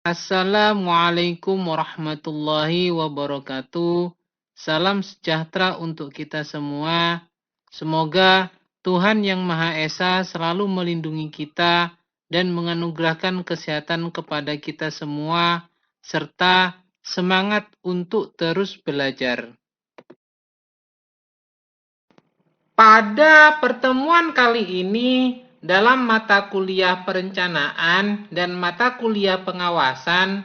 Assalamualaikum warahmatullahi wabarakatuh. Salam sejahtera untuk kita semua. Semoga Tuhan Yang Maha Esa selalu melindungi kita dan menganugerahkan kesehatan kepada kita semua, serta semangat untuk terus belajar. Pada pertemuan kali ini, dalam mata kuliah perencanaan dan mata kuliah pengawasan,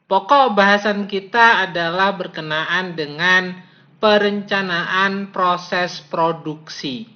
pokok bahasan kita adalah berkenaan dengan perencanaan proses produksi.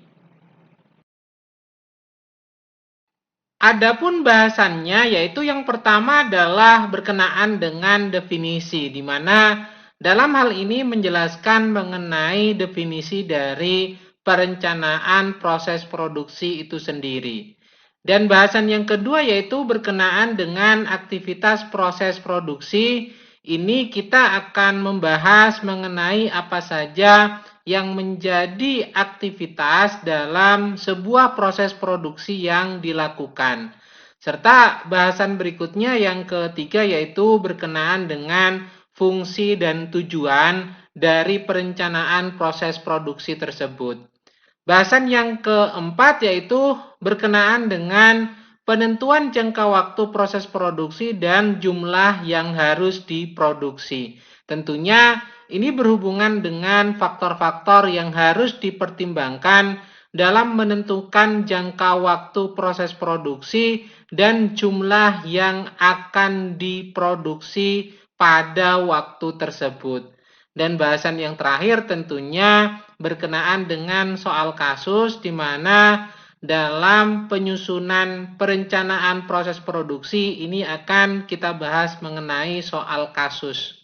Adapun bahasannya, yaitu yang pertama adalah berkenaan dengan definisi, di mana dalam hal ini menjelaskan mengenai definisi dari perencanaan proses produksi itu sendiri. Dan bahasan yang kedua yaitu berkenaan dengan aktivitas proses produksi. Ini kita akan membahas mengenai apa saja yang menjadi aktivitas dalam sebuah proses produksi yang dilakukan. Serta bahasan berikutnya yang ketiga yaitu berkenaan dengan fungsi dan tujuan dari perencanaan proses produksi tersebut. Bahasan yang keempat yaitu berkenaan dengan penentuan jangka waktu proses produksi dan jumlah yang harus diproduksi. Tentunya ini berhubungan dengan faktor-faktor yang harus dipertimbangkan dalam menentukan jangka waktu proses produksi dan jumlah yang akan diproduksi pada waktu tersebut. Dan bahasan yang terakhir tentunya berkenaan dengan soal kasus di mana dalam penyusunan perencanaan proses produksi ini akan kita bahas mengenai soal kasus.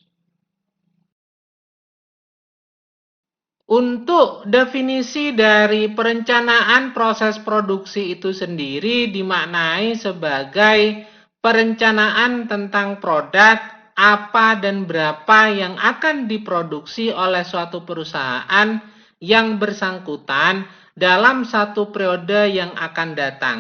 Untuk definisi dari perencanaan proses produksi itu sendiri dimaknai sebagai perencanaan tentang produk apa dan berapa yang akan diproduksi oleh suatu perusahaan yang bersangkutan dalam satu periode yang akan datang.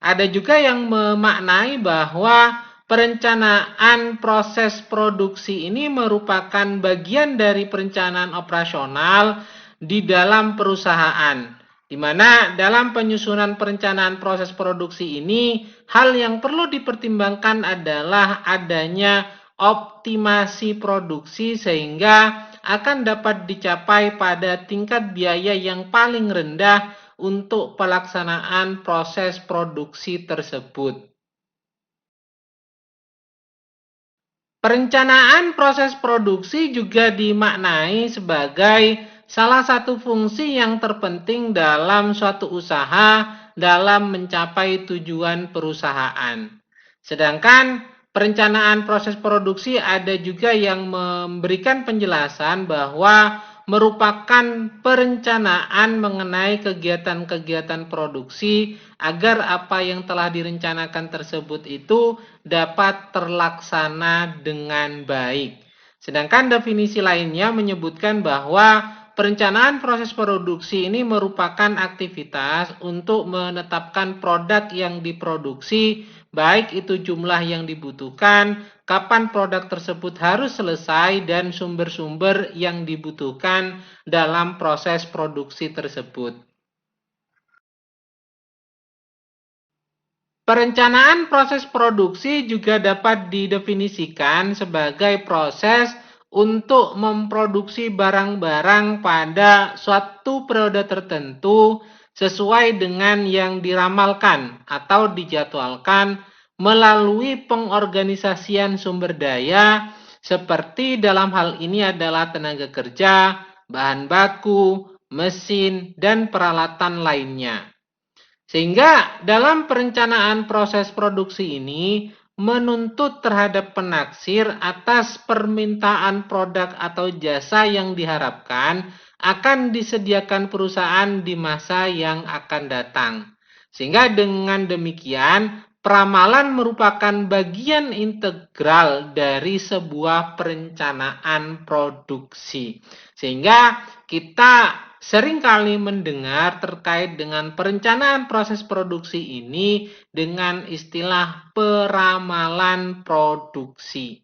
Ada juga yang memaknai bahwa perencanaan proses produksi ini merupakan bagian dari perencanaan operasional di dalam perusahaan. Di mana dalam penyusunan perencanaan proses produksi ini, hal yang perlu dipertimbangkan adalah adanya optimasi produksi sehingga akan dapat dicapai pada tingkat biaya yang paling rendah untuk pelaksanaan proses produksi tersebut. Perencanaan proses produksi juga dimaknai sebagai salah satu fungsi yang terpenting dalam suatu usaha dalam mencapai tujuan perusahaan. Sedangkan perencanaan proses produksi ada juga yang memberikan penjelasan bahwa merupakan perencanaan mengenai kegiatan-kegiatan produksi agar apa yang telah direncanakan tersebut itu dapat terlaksana dengan baik. Sedangkan definisi lainnya menyebutkan bahwa perencanaan proses produksi ini merupakan aktivitas untuk menetapkan produk yang diproduksi, baik itu jumlah yang dibutuhkan, kapan produk tersebut harus selesai, dan sumber-sumber yang dibutuhkan dalam proses produksi tersebut. Perencanaan proses produksi juga dapat didefinisikan sebagai proses untuk memproduksi barang-barang pada suatu periode tertentu sesuai dengan yang diramalkan atau dijadwalkan melalui pengorganisasian sumber daya seperti dalam hal ini adalah tenaga kerja, bahan baku, mesin, dan peralatan lainnya. Sehingga dalam perencanaan proses produksi ini menuntut terhadap penaksir atas permintaan produk atau jasa yang diharapkan akan disediakan perusahaan di masa yang akan datang. Sehingga dengan demikian peramalan merupakan bagian integral dari sebuah perencanaan produksi. Sehingga kita seringkali mendengar terkait dengan perencanaan proses produksi ini dengan istilah peramalan produksi.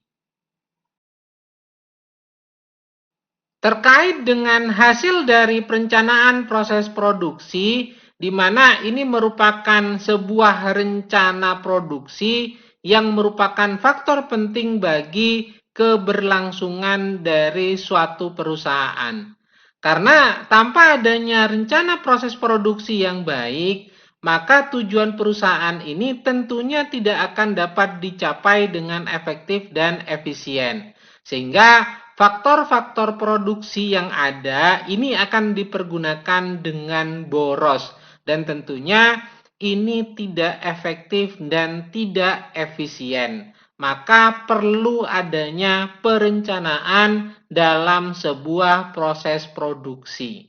Terkait dengan hasil dari perencanaan proses produksi, di mana ini merupakan sebuah rencana produksi yang merupakan faktor penting bagi keberlangsungan dari suatu perusahaan. Karena tanpa adanya rencana proses produksi yang baik, maka tujuan perusahaan ini tentunya tidak akan dapat dicapai dengan efektif dan efisien. Sehingga faktor-faktor produksi yang ada ini akan dipergunakan dengan boros dan tentunya ini tidak efektif dan tidak efisien. Maka perlu adanya perencanaan dalam sebuah proses produksi.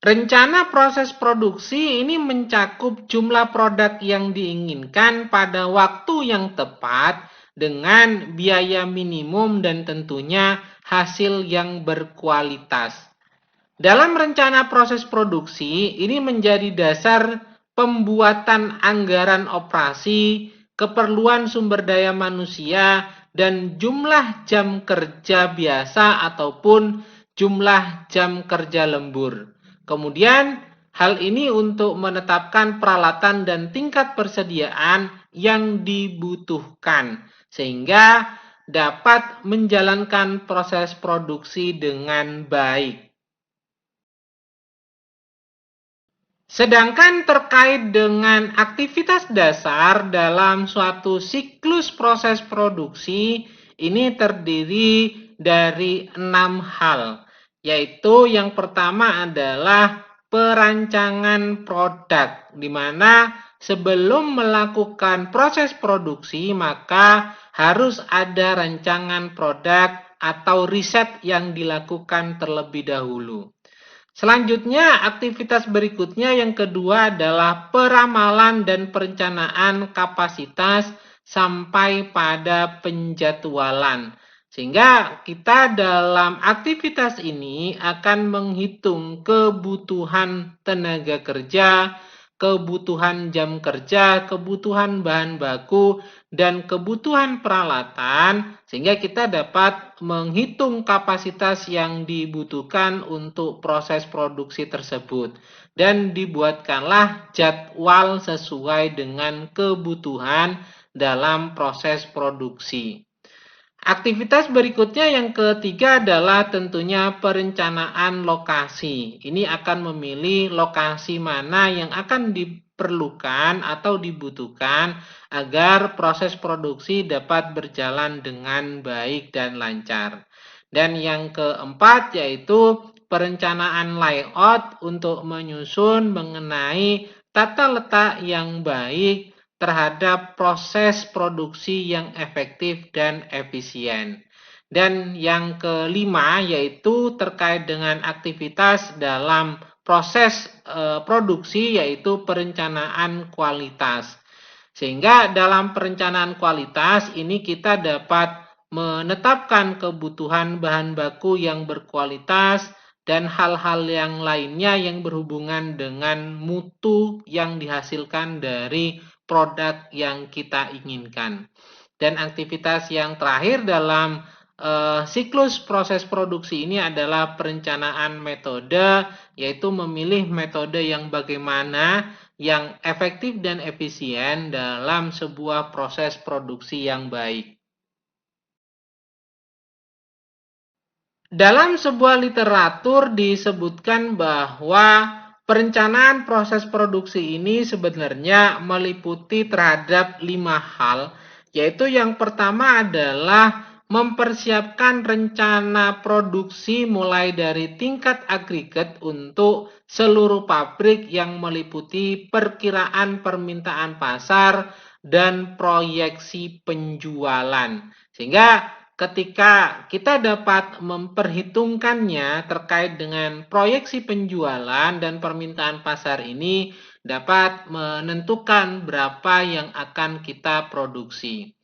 Rencana proses produksi ini mencakup jumlah produk yang diinginkan pada waktu yang tepat dengan biaya minimum dan tentunya hasil yang berkualitas. Dalam rencana proses produksi, ini menjadi dasar pembuatan anggaran operasi, keperluan sumber daya manusia, dan jumlah jam kerja biasa ataupun jumlah jam kerja lembur. Kemudian, hal ini untuk menetapkan peralatan dan tingkat persediaan yang dibutuhkan, sehingga dapat menjalankan proses produksi dengan baik. Sedangkan terkait dengan aktivitas dasar dalam suatu siklus proses produksi, ini terdiri dari 6 hal. Yaitu yang pertama adalah perancangan produk, di mana sebelum melakukan proses produksi maka harus ada rancangan produk atau riset yang dilakukan terlebih dahulu. Selanjutnya, aktivitas berikutnya yang kedua adalah peramalan dan perencanaan kapasitas sampai pada penjadwalan. Sehingga kita dalam aktivitas ini akan menghitung kebutuhan tenaga kerja, kebutuhan jam kerja, kebutuhan bahan baku, dan kebutuhan peralatan, sehingga kita dapat menghitung kapasitas yang dibutuhkan untuk proses produksi tersebut. Dan dibuatkanlah jadwal sesuai dengan kebutuhan dalam proses produksi. Aktivitas berikutnya yang ketiga adalah tentunya perencanaan lokasi. Ini akan memilih lokasi mana yang akan diperlukan atau dibutuhkan agar proses produksi dapat berjalan dengan baik dan lancar. Dan yang keempat yaitu perencanaan layout untuk menyusun mengenai tata letak yang baik terhadap proses produksi yang efektif dan efisien. Dan yang kelima yaitu terkait dengan aktivitas dalam proses produksi yaitu perencanaan kualitas. Sehingga dalam perencanaan kualitas ini kita dapat menetapkan kebutuhan bahan baku yang berkualitas dan hal-hal yang lainnya yang berhubungan dengan mutu yang dihasilkan dari produk yang kita inginkan. Dan aktivitas yang terakhir dalam siklus proses produksi ini adalah perencanaan metode, yaitu memilih metode yang bagaimana yang efektif dan efisien dalam sebuah proses produksi yang baik. Dalam sebuah literatur disebutkan bahwa perencanaan proses produksi ini sebenarnya meliputi terhadap 5 hal, yaitu yang pertama adalah mempersiapkan rencana produksi mulai dari tingkat agregat untuk seluruh pabrik yang meliputi perkiraan permintaan pasar dan proyeksi penjualan. Sehingga ketika kita dapat memperhitungkannya terkait dengan proyeksi penjualan dan permintaan pasar ini, dapat menentukan berapa yang akan kita produksi.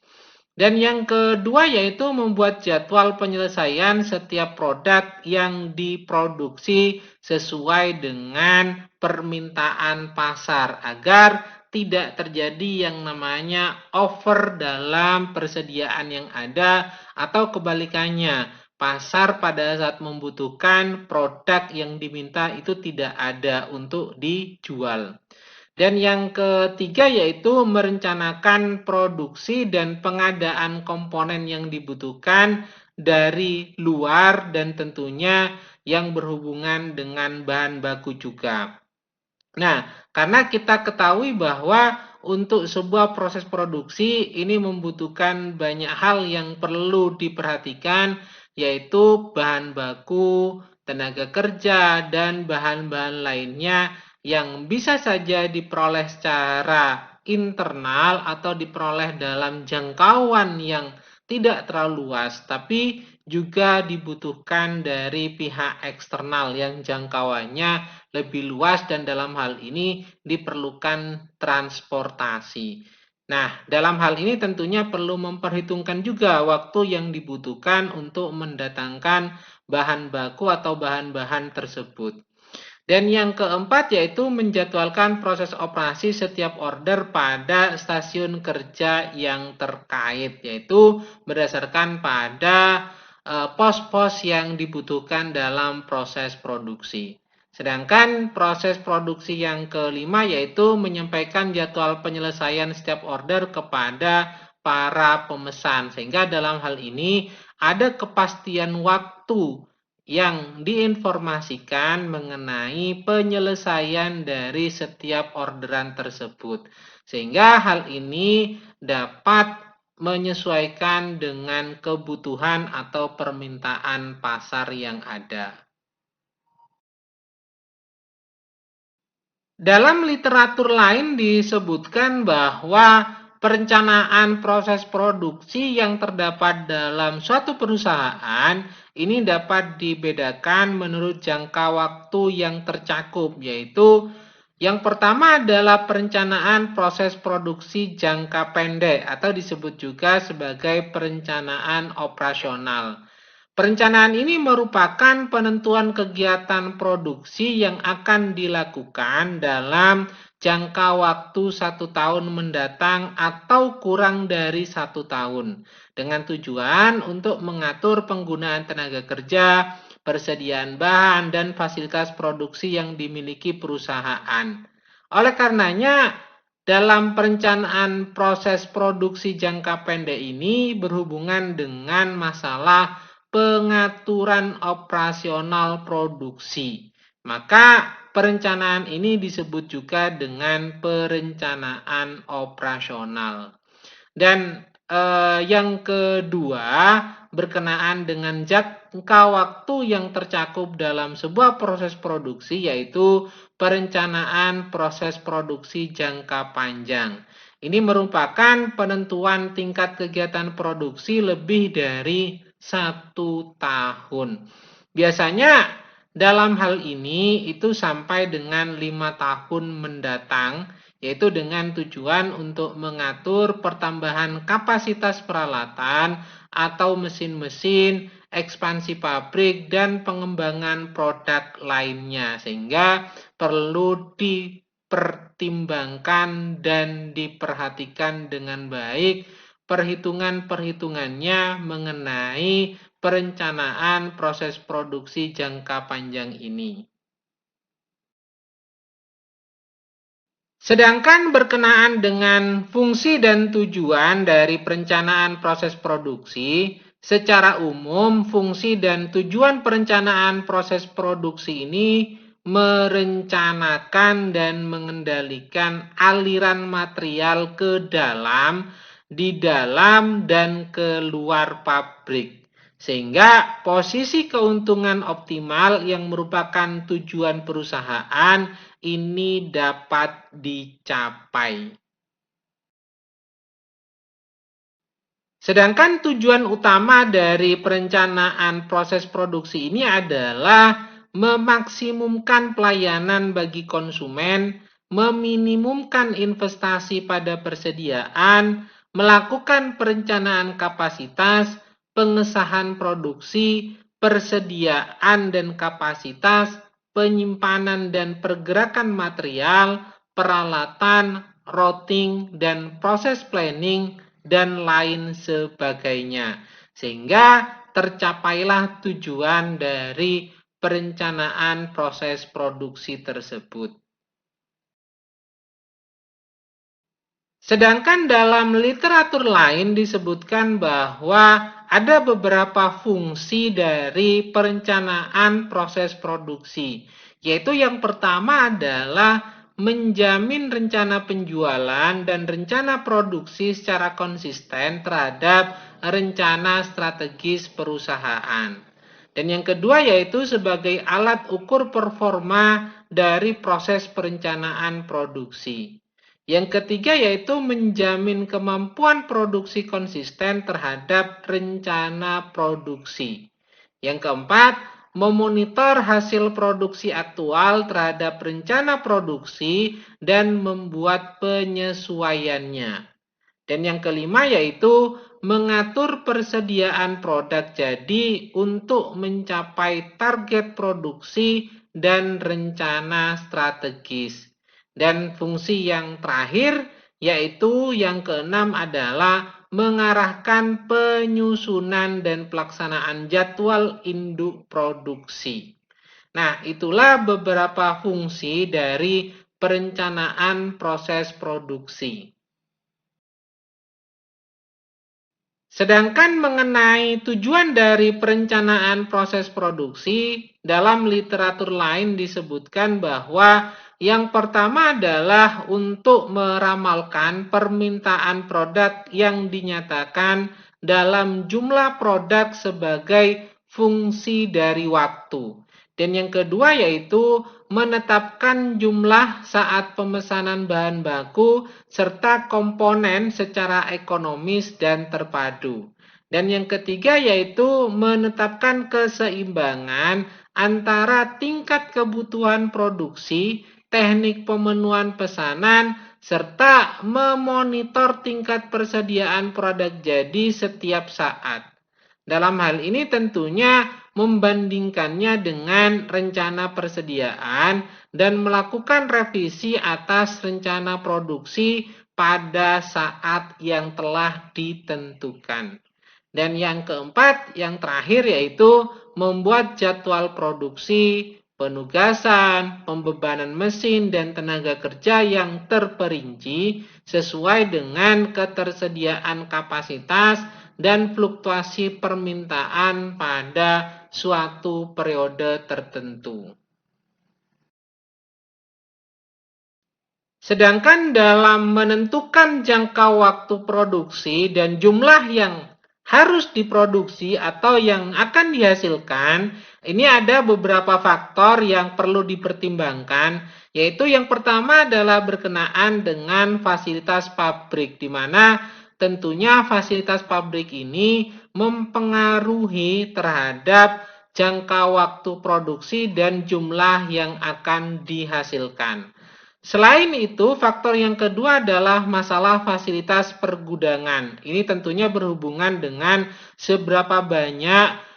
Dan yang kedua yaitu membuat jadwal penyelesaian setiap produk yang diproduksi sesuai dengan permintaan pasar agar tidak terjadi yang namanya over dalam persediaan yang ada atau kebalikannya. Pasar pada saat membutuhkan produk yang diminta itu tidak ada untuk dijual. Dan yang ketiga yaitu merencanakan produksi dan pengadaan komponen yang dibutuhkan dari luar dan tentunya yang berhubungan dengan bahan baku juga. Nah, karena kita ketahui bahwa untuk sebuah proses produksi ini membutuhkan banyak hal yang perlu diperhatikan, yaitu bahan baku, tenaga kerja, dan bahan-bahan lainnya yang bisa saja diperoleh secara internal atau diperoleh dalam jangkauan yang tidak terlalu luas, tapi juga dibutuhkan dari pihak eksternal yang jangkauannya lebih luas dan dalam hal ini diperlukan transportasi. Nah, dalam hal ini tentunya perlu memperhitungkan juga waktu yang dibutuhkan untuk mendatangkan bahan baku atau bahan-bahan tersebut. Dan yang keempat yaitu menjadwalkan proses operasi setiap order pada stasiun kerja yang terkait, yaitu berdasarkan pada pos-pos yang dibutuhkan dalam proses produksi. Sedangkan proses produksi yang kelima yaitu menyampaikan jadwal penyelesaian setiap order kepada para pemesan. Sehingga dalam hal ini ada kepastian waktu yang diinformasikan mengenai penyelesaian dari setiap orderan tersebut. Sehingga hal ini dapat menyesuaikan dengan kebutuhan atau permintaan pasar yang ada. Dalam literatur lain disebutkan bahwa perencanaan proses produksi yang terdapat dalam suatu perusahaan ini dapat dibedakan menurut jangka waktu yang tercakup, yaitu yang pertama adalah perencanaan proses produksi jangka pendek atau disebut juga sebagai perencanaan operasional. Perencanaan ini merupakan penentuan kegiatan produksi yang akan dilakukan dalam jangka waktu 1 tahun mendatang atau kurang dari 1 tahun, dengan tujuan untuk mengatur penggunaan tenaga kerja, persediaan bahan, dan fasilitas produksi yang dimiliki perusahaan. Oleh karenanya, dalam perencanaan proses produksi jangka pendek ini berhubungan dengan masalah pengaturan operasional produksi. Maka perencanaan ini disebut juga dengan perencanaan operasional. Dan yang kedua berkenaan dengan jangka waktu yang tercakup dalam sebuah proses produksi, yaitu perencanaan proses produksi jangka panjang. Ini merupakan penentuan tingkat kegiatan produksi lebih dari 1 tahun. Biasanya dalam hal ini itu sampai dengan 5 tahun mendatang, yaitu dengan tujuan untuk mengatur pertambahan kapasitas peralatan atau mesin-mesin, ekspansi pabrik, dan pengembangan produk lainnya, sehingga perlu dipertimbangkan dan diperhatikan dengan baik perhitungan-perhitungannya mengenai perencanaan proses produksi jangka panjang ini. Sedangkan berkenaan dengan fungsi dan tujuan dari perencanaan proses produksi, secara umum fungsi dan tujuan perencanaan proses produksi ini merencanakan dan mengendalikan aliran material ke dalam, di dalam, dan keluar pabrik. Sehingga posisi keuntungan optimal yang merupakan tujuan perusahaan ini dapat dicapai. Sedangkan tujuan utama dari perencanaan proses produksi ini adalah memaksimumkan pelayanan bagi konsumen meminimumkan investasi pada persediaan, melakukan perencanaan kapasitas, pengesahan produksi, persediaan dan kapasitas, penyimpanan dan pergerakan material, peralatan, routing, dan proses planning, dan lain sebagainya. Sehingga tercapailah tujuan dari perencanaan proses produksi tersebut. Sedangkan dalam literatur lain disebutkan bahwa ada beberapa fungsi dari perencanaan proses produksi, yaitu yang pertama adalah menjamin rencana penjualan dan rencana produksi secara konsisten terhadap rencana strategis perusahaan. Dan yang kedua yaitu sebagai alat ukur performa dari proses perencanaan produksi. Yang ketiga yaitu menjamin kemampuan produksi konsisten terhadap rencana produksi. Yang keempat, memonitor hasil produksi aktual terhadap rencana produksi dan membuat penyesuaiannya. Dan yang kelima yaitu mengatur persediaan produk jadi untuk mencapai target produksi dan rencana strategis. Dan fungsi yang terakhir yaitu yang keenam adalah mengarahkan penyusunan dan pelaksanaan jadwal induk produksi. Nah, itulah beberapa fungsi dari perencanaan proses produksi. Sedangkan mengenai tujuan dari perencanaan proses produksi, dalam literatur lain disebutkan bahwa yang pertama adalah untuk meramalkan permintaan produk yang dinyatakan dalam jumlah produk sebagai fungsi dari waktu. Dan yang kedua yaitu menetapkan jumlah saat pemesanan bahan baku serta komponen secara ekonomis dan terpadu. Dan yang ketiga yaitu menetapkan keseimbangan antara tingkat kebutuhan produksi, teknik pemenuhan pesanan, serta memonitor tingkat persediaan produk jadi setiap saat. Dalam hal ini tentunya membandingkannya dengan rencana persediaan dan melakukan revisi atas rencana produksi pada saat yang telah ditentukan. Dan yang keempat, yang terakhir yaitu membuat jadwal produksi, penugasan, pembebanan mesin, dan tenaga kerja yang terperinci sesuai dengan ketersediaan kapasitas dan fluktuasi permintaan pada suatu periode tertentu. Sedangkan dalam menentukan jangka waktu produksi dan jumlah yang harus diproduksi atau yang akan dihasilkan, ini ada beberapa faktor yang perlu dipertimbangkan, yaitu yang pertama adalah berkenaan dengan fasilitas pabrik, di mana tentunya fasilitas pabrik ini mempengaruhi terhadap jangka waktu produksi dan jumlah yang akan dihasilkan. Selain itu, faktor yang kedua adalah masalah fasilitas pergudangan. Ini tentunya berhubungan dengan seberapa banyak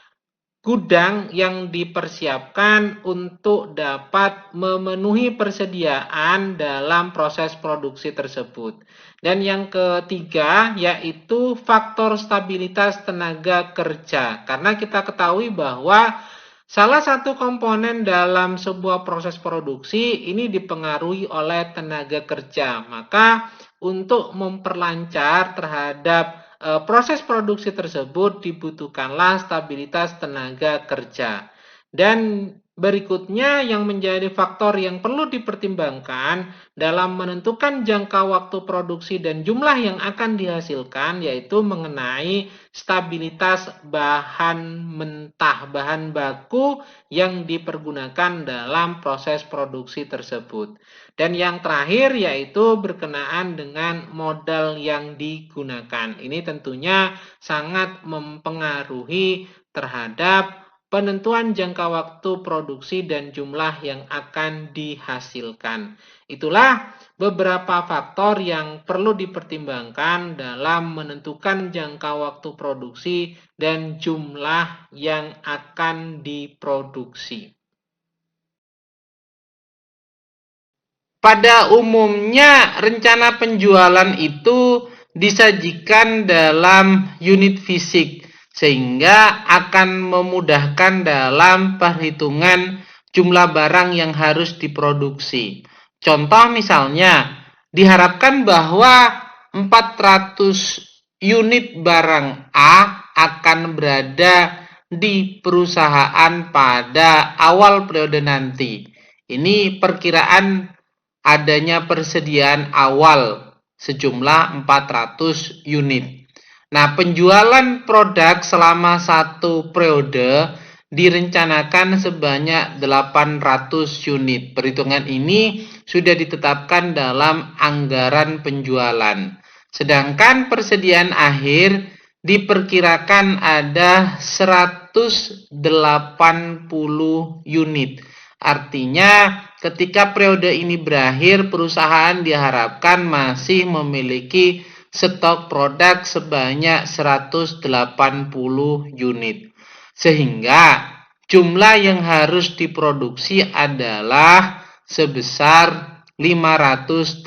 gudang yang dipersiapkan untuk dapat memenuhi persediaan dalam proses produksi tersebut. Dan yang ketiga yaitu faktor stabilitas tenaga kerja. Karena kita ketahui bahwa salah satu komponen dalam sebuah proses produksi ini dipengaruhi oleh tenaga kerja. Maka untuk memperlancar terhadap proses produksi tersebut dibutuhkanlah stabilitas tenaga kerja. Dan berikutnya yang menjadi faktor yang perlu dipertimbangkan dalam menentukan jangka waktu produksi dan jumlah yang akan dihasilkan yaitu mengenai stabilitas bahan mentah, bahan baku yang dipergunakan dalam proses produksi tersebut. Dan yang terakhir yaitu berkenaan dengan modal yang digunakan. Ini tentunya sangat mempengaruhi terhadap penentuan jangka waktu produksi dan jumlah yang akan dihasilkan. Itulah beberapa faktor yang perlu dipertimbangkan dalam menentukan jangka waktu produksi dan jumlah yang akan diproduksi. Pada umumnya, rencana penjualan itu disajikan dalam unit fisik, sehingga akan memudahkan dalam perhitungan jumlah barang yang harus diproduksi. Contoh misalnya, diharapkan bahwa 400 unit barang A akan berada di perusahaan pada awal periode nanti. Ini perkiraan adanya persediaan awal sejumlah 400 unit. Nah, penjualan produk selama satu periode direncanakan sebanyak 800 unit. Perhitungan ini sudah ditetapkan dalam anggaran penjualan. Sedangkan persediaan akhir diperkirakan ada 180 unit. Artinya, ketika periode ini berakhir, perusahaan diharapkan masih memiliki stok produk sebanyak 180 unit. Sehingga jumlah yang harus diproduksi adalah sebesar 580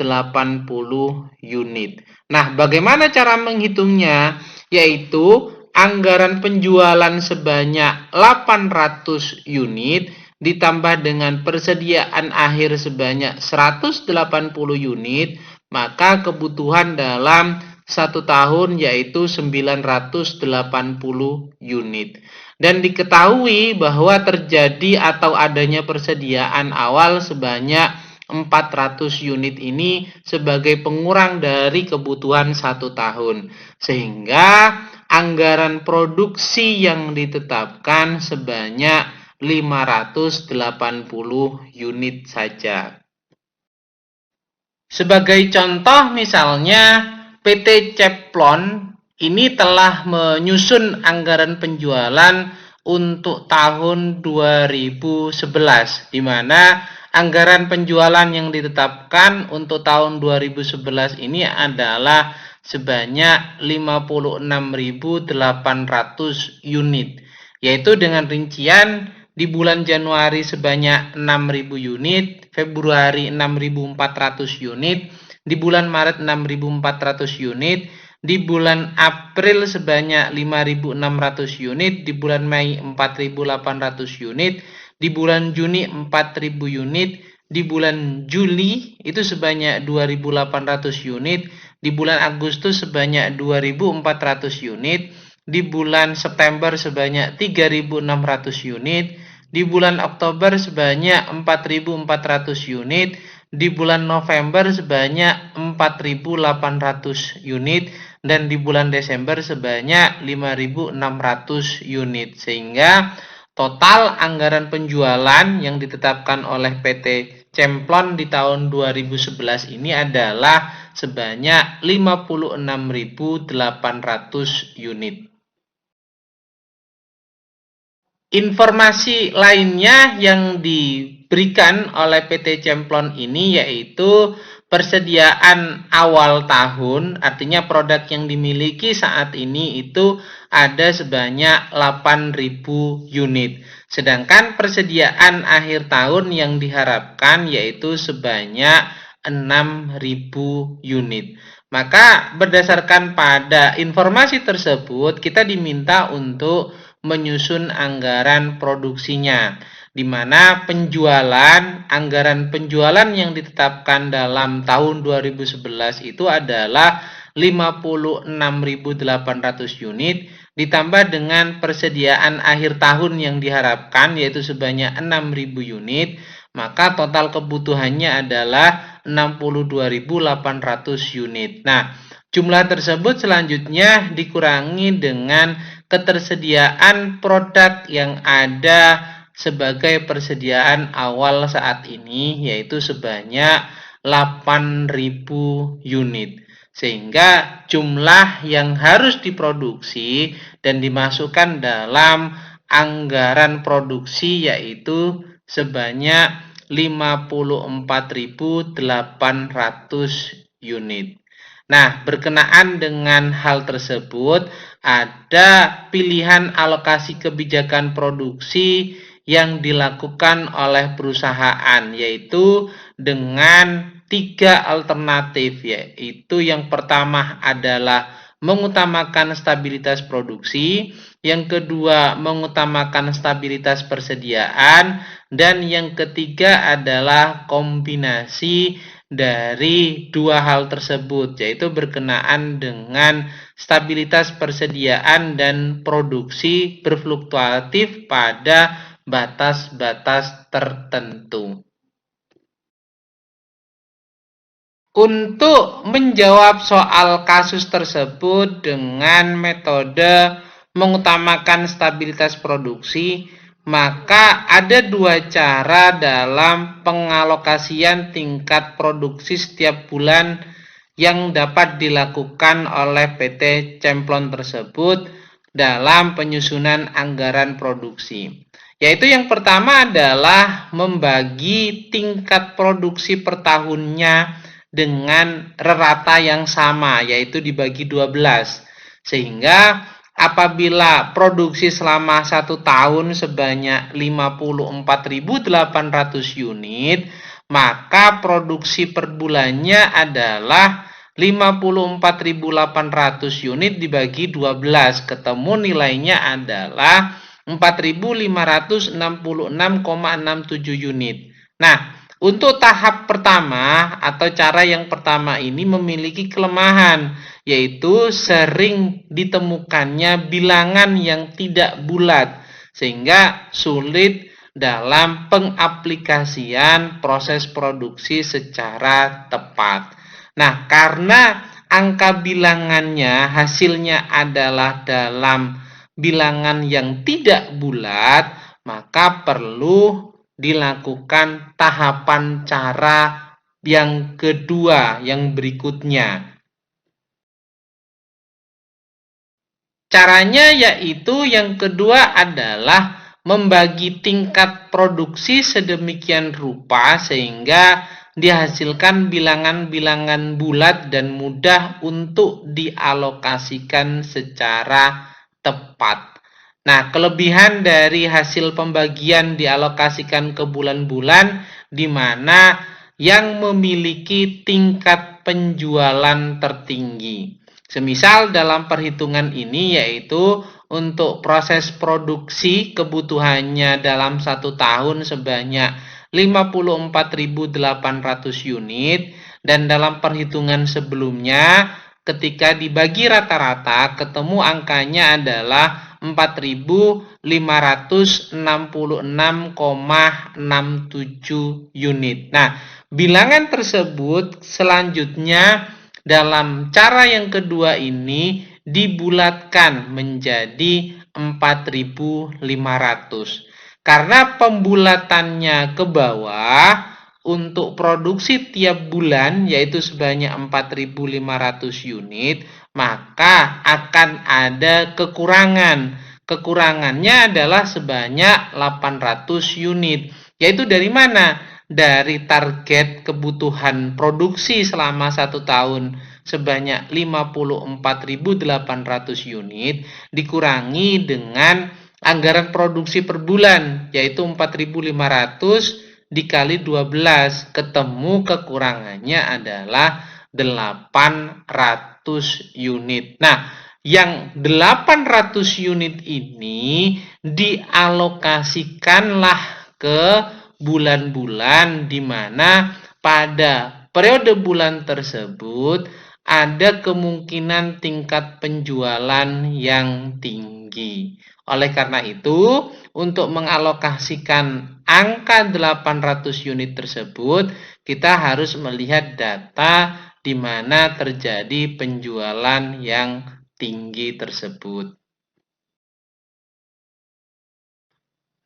unit. Nah, bagaimana cara menghitungnya? Yaitu anggaran penjualan sebanyak 800 unit ditambah dengan persediaan akhir sebanyak 180 unit, maka kebutuhan dalam satu tahun yaitu 980 unit. Dan diketahui bahwa terjadi atau adanya persediaan awal sebanyak 400 unit ini sebagai pengurang dari kebutuhan satu tahun. Sehingga anggaran produksi yang ditetapkan sebanyak 580 unit saja. Sebagai contoh misalnya PT Ceplon ini telah menyusun anggaran penjualan untuk tahun 2011, di mana anggaran penjualan yang ditetapkan untuk tahun 2011 ini adalah sebanyak 56.800 unit, yaitu dengan rincian di bulan Januari sebanyak 6.000 unit, Februari 6.400 unit, di bulan Maret 6.400 unit, di bulan April sebanyak 5.600 unit, di bulan Mei 4.800 unit, di bulan Juni 4.000 unit, di bulan Juli itu sebanyak 2.800 unit, di bulan Agustus sebanyak 2.400 unit, di bulan September sebanyak 3.600 unit, di bulan Oktober sebanyak 4.400 unit, di bulan November sebanyak 4.800 unit, dan di bulan Desember sebanyak 5.600 unit. Sehingga total anggaran penjualan yang ditetapkan oleh PT Cemplon di tahun 2011 ini adalah sebanyak 56.800 unit. Informasi lainnya yang diberikan oleh PT Cemplon ini yaitu persediaan awal tahun, artinya produk yang dimiliki saat ini itu ada sebanyak 8.000 unit. Sedangkan persediaan akhir tahun yang diharapkan yaitu sebanyak 6.000 unit. Maka berdasarkan pada informasi tersebut, kita diminta untuk menyusun anggaran produksinya, di mana anggaran penjualan yang ditetapkan dalam tahun 2011 itu adalah 56.800 unit ditambah dengan persediaan akhir tahun yang diharapkan yaitu sebanyak 6.000 unit, maka total kebutuhannya adalah 62.800 unit. Nah, jumlah tersebut selanjutnya dikurangi dengan ketersediaan produk yang ada sebagai persediaan awal saat ini yaitu sebanyak 8.000 unit. Sehingga jumlah yang harus diproduksi dan dimasukkan dalam anggaran produksi yaitu sebanyak 54.800 unit. Nah, berkenaan dengan hal tersebut, ada pilihan alokasi kebijakan produksi yang dilakukan oleh perusahaan, yaitu dengan 3 alternatif, yaitu yang pertama adalah mengutamakan stabilitas produksi, yang kedua mengutamakan stabilitas persediaan, dan yang ketiga adalah kombinasi dari dua hal tersebut, yaitu berkenaan dengan stabilitas persediaan dan produksi berfluktuatif pada batas-batas tertentu. Untuk menjawab soal kasus tersebut dengan metode mengutamakan stabilitas produksi, maka ada dua cara dalam pengalokasian tingkat produksi setiap bulan yang dapat dilakukan oleh PT Cemplon tersebut dalam penyusunan anggaran produksi. Yaitu yang pertama adalah membagi tingkat produksi per tahunnya dengan rata yang sama, yaitu dibagi 12. Sehingga apabila produksi selama 1 tahun sebanyak 54.800 unit, maka produksi per bulannya adalah 54.800 unit dibagi 12, ketemu nilainya adalah 4.566,67 unit. Nah, untuk tahap pertama atau cara yang pertama ini memiliki kelemahan, yaitu sering ditemukannya bilangan yang tidak bulat, sehingga sulit dalam pengaplikasian proses produksi secara tepat. Nah, karena angka bilangannya hasilnya adalah dalam bilangan yang tidak bulat, maka perlu dilakukan tahapan cara yang kedua yang berikutnya. Caranya yaitu yang kedua adalah membagi tingkat produksi sedemikian rupa sehingga dihasilkan bilangan-bilangan bulat dan mudah untuk dialokasikan secara tepat. Nah, kelebihan dari hasil pembagian dialokasikan ke bulan-bulan di mana yang memiliki tingkat penjualan tertinggi. Semisal dalam perhitungan ini yaitu untuk proses produksi kebutuhannya dalam 1 tahun sebanyak 54.800 unit, dan dalam perhitungan sebelumnya ketika dibagi rata-rata ketemu angkanya adalah 4.566,67 unit. Nah, bilangan tersebut selanjutnya dalam cara yang kedua ini dibulatkan menjadi 4.500. Karena pembulatannya ke bawah, untuk produksi tiap bulan yaitu sebanyak 4.500 unit, maka akan ada kekurangan. Kekurangannya adalah sebanyak 800 unit. Yaitu dari mana? Dari target kebutuhan produksi selama 1 tahun sebanyak 54.800 unit dikurangi dengan anggaran produksi per bulan yaitu 4.500 dikali 12, ketemu kekurangannya adalah 800 unit. Nah, yang 800 unit ini dialokasikanlah ke bulan-bulan di mana pada periode bulan tersebut ada kemungkinan tingkat penjualan yang tinggi. Oleh karena itu, untuk mengalokasikan angka 800 unit tersebut, kita harus melihat data di mana terjadi penjualan yang tinggi tersebut.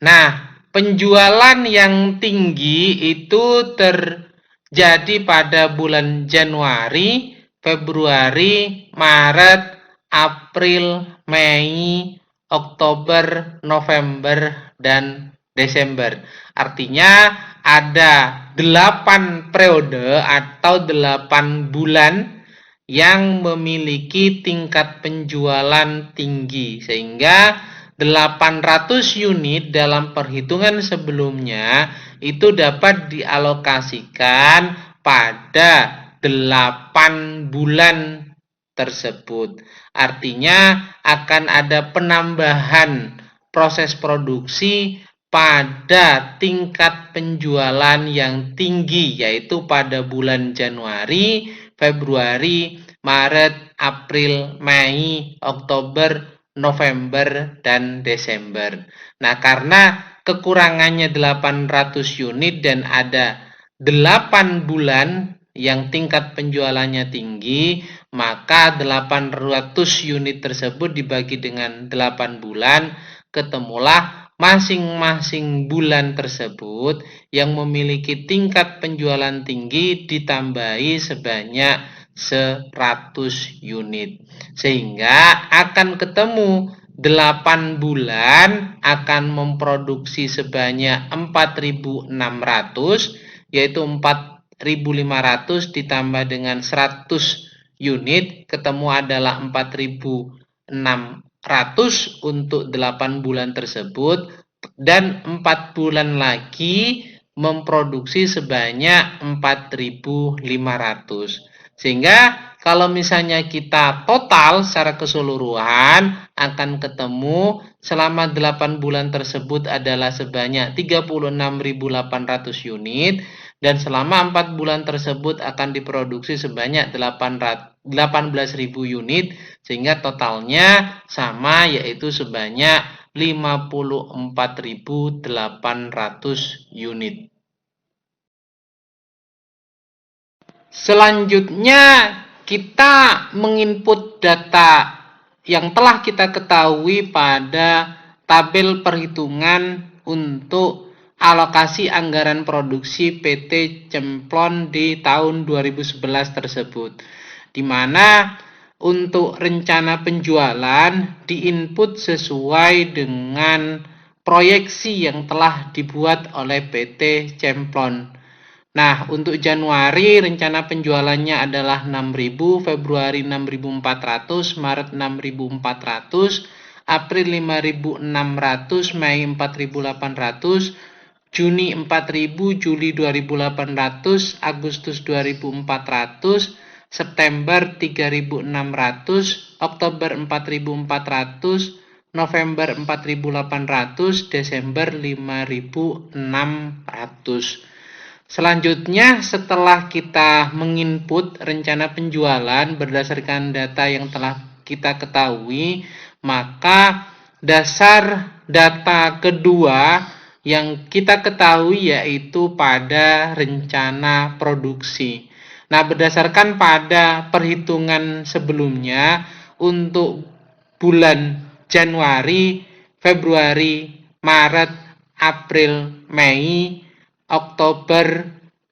Nah, penjualan yang tinggi itu terjadi pada bulan Januari, Februari, Maret, April, Mei, Oktober, November, dan Desember. Artinya ada 8 periode atau 8 bulan yang memiliki tingkat penjualan tinggi, sehingga 800 unit dalam perhitungan sebelumnya itu dapat dialokasikan pada 8 bulan tersebut. Artinya akan ada penambahan proses produksi pada tingkat penjualan yang tinggi, yaitu pada bulan Januari, Februari, Maret, April, Mei, Oktober, November, dan Desember. Nah, karena kekurangannya 800 unit dan ada 8 bulan yang tingkat penjualannya tinggi, maka 800 unit tersebut dibagi dengan 8 bulan, ketemulah masing-masing bulan tersebut yang memiliki tingkat penjualan tinggi ditambahi sebanyak 100 unit. Sehingga akan ketemu 8 bulan akan memproduksi sebanyak 4.600, yaitu 4.500 ditambah dengan 100 unit, ketemu adalah 4.600 untuk 8 bulan tersebut, dan 4 bulan lagi memproduksi sebanyak 4.500. Sehingga kalau misalnya kita total secara keseluruhan akan ketemu selama 8 bulan tersebut adalah sebanyak 36.800 unit, dan selama 4 bulan tersebut akan diproduksi sebanyak 18.000 unit, sehingga totalnya sama, yaitu sebanyak 54.800 unit. Selanjutnya kita menginput data yang telah kita ketahui pada tabel perhitungan untuk alokasi anggaran produksi PT Cemplon di tahun 2011 tersebut, di mana untuk rencana penjualan diinput sesuai dengan proyeksi yang telah dibuat oleh PT Cemplon. Nah, untuk Januari rencana penjualannya adalah 6.000, Februari 6.400, Maret 6.400, April 5.600, Mei 4.800, Juni 4.000, Juli 2.800, Agustus 2.400, September 3.600, Oktober 4.400, November 4.800, Desember 5.600. Selanjutnya, setelah kita menginput rencana penjualan berdasarkan data yang telah kita ketahui, maka dasar data kedua yang kita ketahui yaitu pada rencana produksi. Nah, berdasarkan pada perhitungan sebelumnya, untuk bulan Januari, Februari, Maret, April, Mei, Oktober,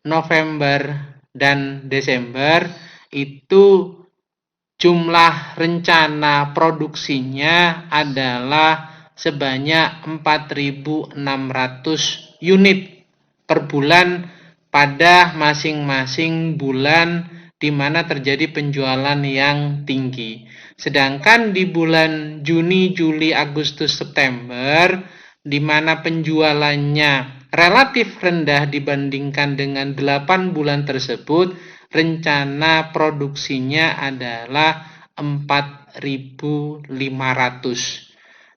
November, dan Desember itu jumlah rencana produksinya adalah sebanyak 4.600 unit per bulan pada masing-masing bulan di mana terjadi penjualan yang tinggi. Sedangkan di bulan Juni, Juli, Agustus, September, di mana penjualannya relatif rendah dibandingkan dengan 8 bulan tersebut, rencana produksinya adalah 4.500.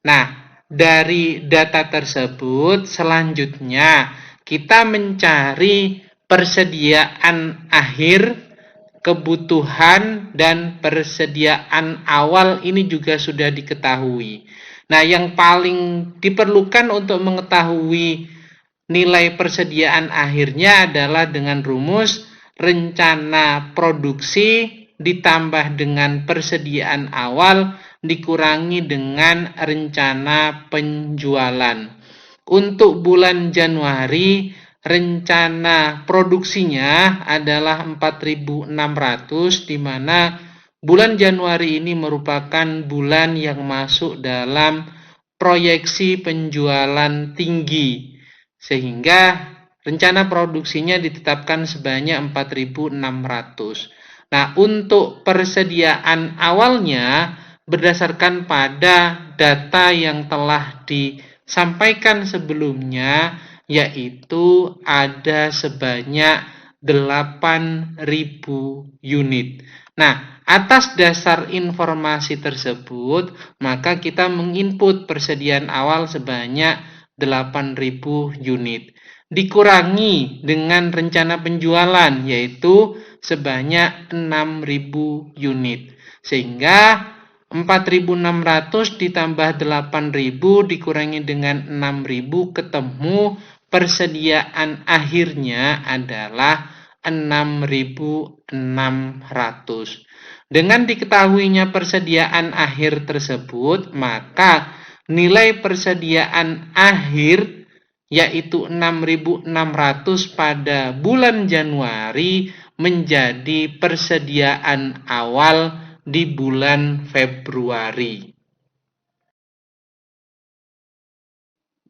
Nah, dari data tersebut selanjutnya kita mencari persediaan akhir, kebutuhan, dan persediaan awal ini juga sudah diketahui. Nah, yang paling diperlukan untuk mengetahui nilai persediaan akhirnya adalah dengan rumus rencana produksi ditambah dengan persediaan awal dikurangi dengan rencana penjualan. Untuk bulan Januari, rencana produksinya adalah 4.600, di mana bulan Januari ini merupakan bulan yang masuk dalam proyeksi penjualan tinggi, sehingga rencana produksinya ditetapkan sebanyak 4.600. Nah, untuk persediaan awalnya berdasarkan pada data yang telah disampaikan sebelumnya, yaitu ada sebanyak 8.000 unit. Nah, atas dasar informasi tersebut, maka kita menginput persediaan awal sebanyak 8.000 unit. Dikurangi dengan rencana penjualan, yaitu sebanyak 6.000 unit. Sehingga 4.600 ditambah 8.000 dikurangi dengan 6.000, ketemu persediaan akhirnya adalah 6.600. Dengan diketahuinya persediaan akhir tersebut, maka nilai persediaan akhir yaitu 6.600 pada bulan Januari menjadi persediaan awal di bulan Februari.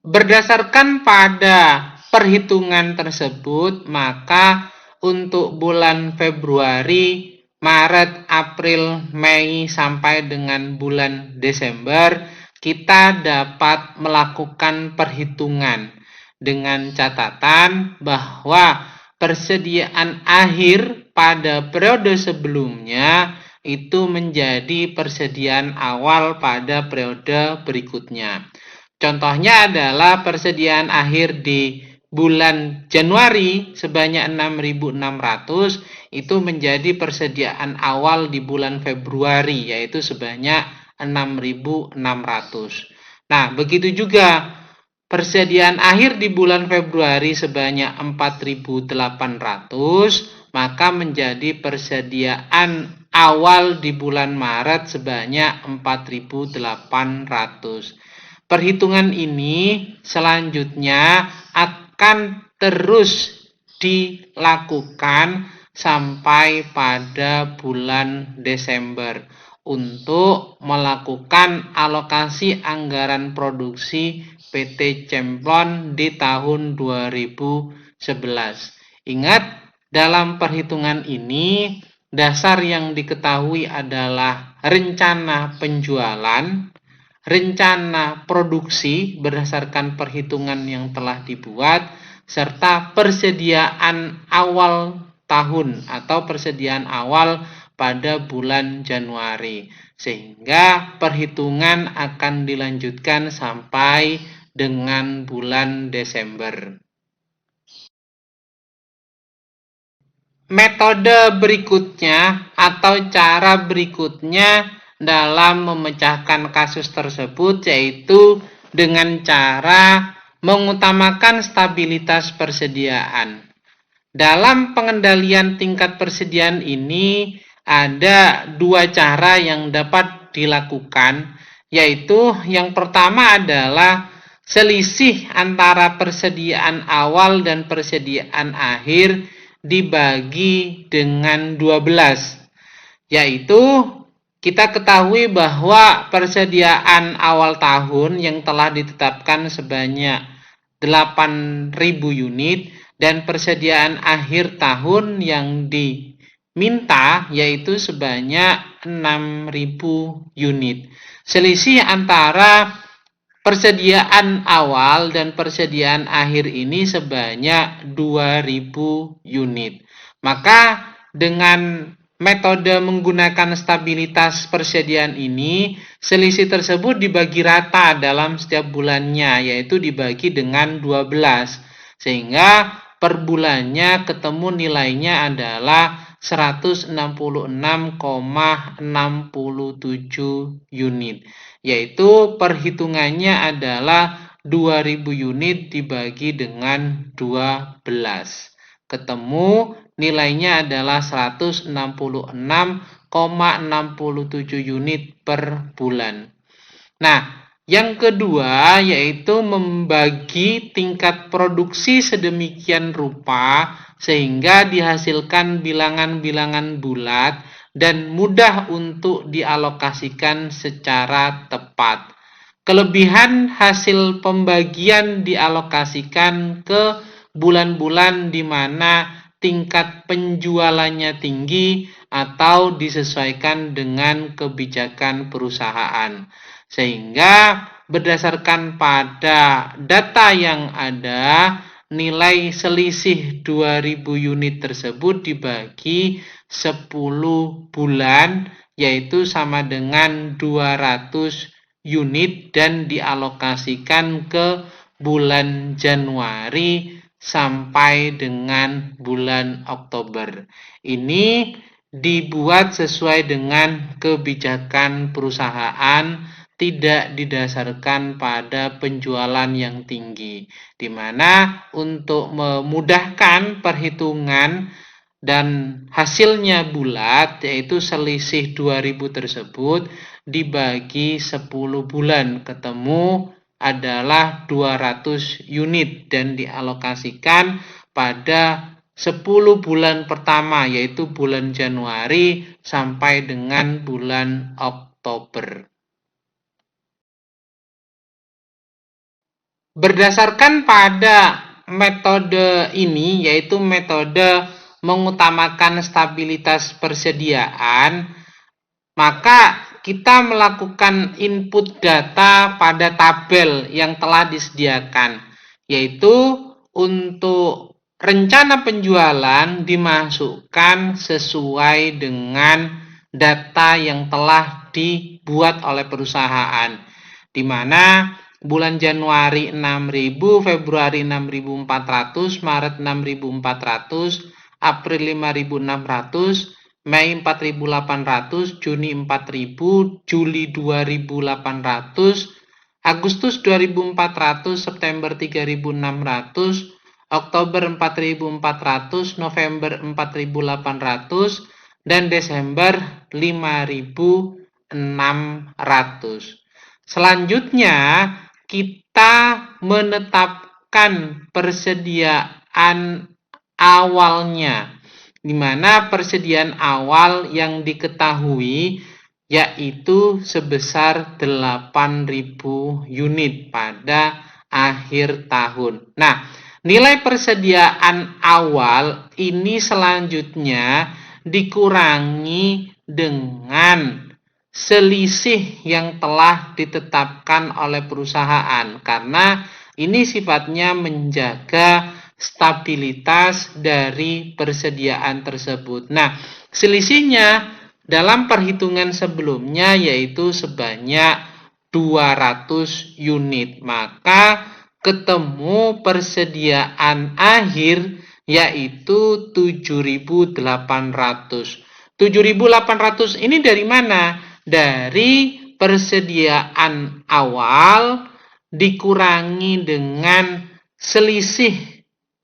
Berdasarkan pada perhitungan tersebut, maka untuk bulan Februari, Maret, April, Mei sampai dengan bulan Desember, kita dapat melakukan perhitungan dengan catatan bahwa persediaan akhir pada periode sebelumnya itu menjadi persediaan awal pada periode berikutnya. Contohnya adalah persediaan akhir di bulan Januari sebanyak 6.600 itu menjadi persediaan awal di bulan Februari, yaitu sebanyak 6.600. Nah, begitu juga persediaan akhir di bulan Februari sebanyak 4.800, maka menjadi persediaan awal di bulan Maret sebanyak 4.800. Perhitungan ini selanjutnya akan terus dilakukan sampai pada bulan Desember untuk melakukan alokasi anggaran produksi PT Cemplon di tahun 2011. Ingat, dalam perhitungan ini dasar yang diketahui adalah rencana penjualan, rencana produksi berdasarkan perhitungan yang telah dibuat, serta persediaan awal tahun atau persediaan awal pada bulan Januari. Sehingga perhitungan akan dilanjutkan sampai dengan bulan Desember. Metode berikutnya atau cara berikutnya dalam memecahkan kasus tersebut yaitu dengan cara mengutamakan stabilitas persediaan. Dalam pengendalian tingkat persediaan ini ada dua cara yang dapat dilakukan, yaitu yang pertama adalah selisih antara persediaan awal dan persediaan akhir dibagi dengan 12, yaitu kita ketahui bahwa persediaan awal tahun yang telah ditetapkan sebanyak 8.000 unit dan persediaan akhir tahun yang diminta yaitu sebanyak 6.000 unit. Selisih antara persediaan awal dan persediaan akhir ini sebanyak 2.000 unit. Maka dengan metode menggunakan stabilitas persediaan ini, selisih tersebut dibagi rata dalam setiap bulannya, yaitu dibagi dengan 12. Sehingga per bulannya ketemu nilainya adalah 166,67 unit. Yaitu perhitungannya adalah 2.000 unit dibagi dengan 12. Ketemu nilainya adalah 166,67 unit per bulan. Nah, yang kedua yaitu membagi tingkat produksi sedemikian rupa sehingga dihasilkan bilangan-bilangan bulat dan mudah untuk dialokasikan secara tepat. kelebihan hasil pembagian dialokasikan ke bulan-bulan di mana tingkat penjualannya tinggi atau disesuaikan dengan kebijakan perusahaan. Sehingga berdasarkan pada data yang ada, nilai selisih 2000 unit tersebut dibagi 10 bulan, yaitu sama dengan 200 unit dan dialokasikan ke bulan Januari sampai dengan bulan Oktober. Ini dibuat sesuai dengan kebijakan perusahaan, tidak didasarkan pada penjualan yang tinggi, di mana untuk memudahkan perhitungan dan hasilnya bulat, yaitu selisih 2000 tersebut dibagi 10 bulan, ketemu adalah 200 unit dan dialokasikan pada 10 bulan pertama, yaitu bulan Januari sampai dengan bulan Oktober. Berdasarkan pada metode ini, yaitu metode mengutamakan stabilitas persediaan, maka kita melakukan input data pada tabel yang telah disediakan, yaitu untuk rencana penjualan dimasukkan sesuai dengan data yang telah dibuat oleh perusahaan, di mana bulan Januari 6.000, Februari 6.400, Maret 6.400, April 5.600, Mei 4.800, Juni 4.000, Juli 2.800, Agustus 2.400, September 3.600, Oktober 4.400, November 4.800, dan Desember 5.600. Selanjutnya, kita menetapkan persediaan awalnya, di mana persediaan awal yang diketahui yaitu sebesar 8.000 unit pada akhir tahun. Nah, nilai persediaan awal ini selanjutnya dikurangi dengan selisih yang telah ditetapkan oleh perusahaan, karena ini sifatnya menjaga stabilitas dari persediaan tersebut. Nah, selisihnya dalam perhitungan sebelumnya yaitu sebanyak 200 unit, maka ketemu persediaan akhir yaitu 7.800. 7.800 ini dari mana? Dari persediaan awal dikurangi dengan selisih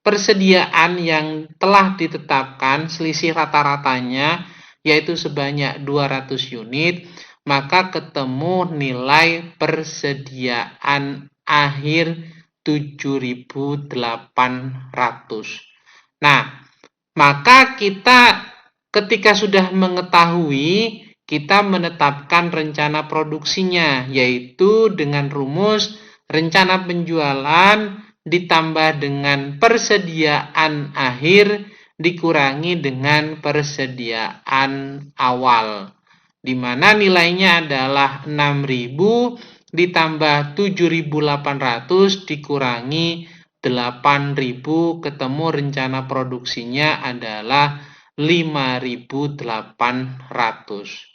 persediaan yang telah ditetapkan, selisih rata-ratanya yaitu sebanyak 200 unit, maka ketemu nilai persediaan akhir 7.800. Nah, maka kita ketika sudah mengetahui, kita menetapkan rencana produksinya, yaitu dengan rumus rencana penjualan ditambah dengan persediaan akhir dikurangi dengan persediaan awal, di mana nilainya adalah 6.000 ditambah 7.800 dikurangi 8.000, ketemu rencana produksinya adalah 5.800.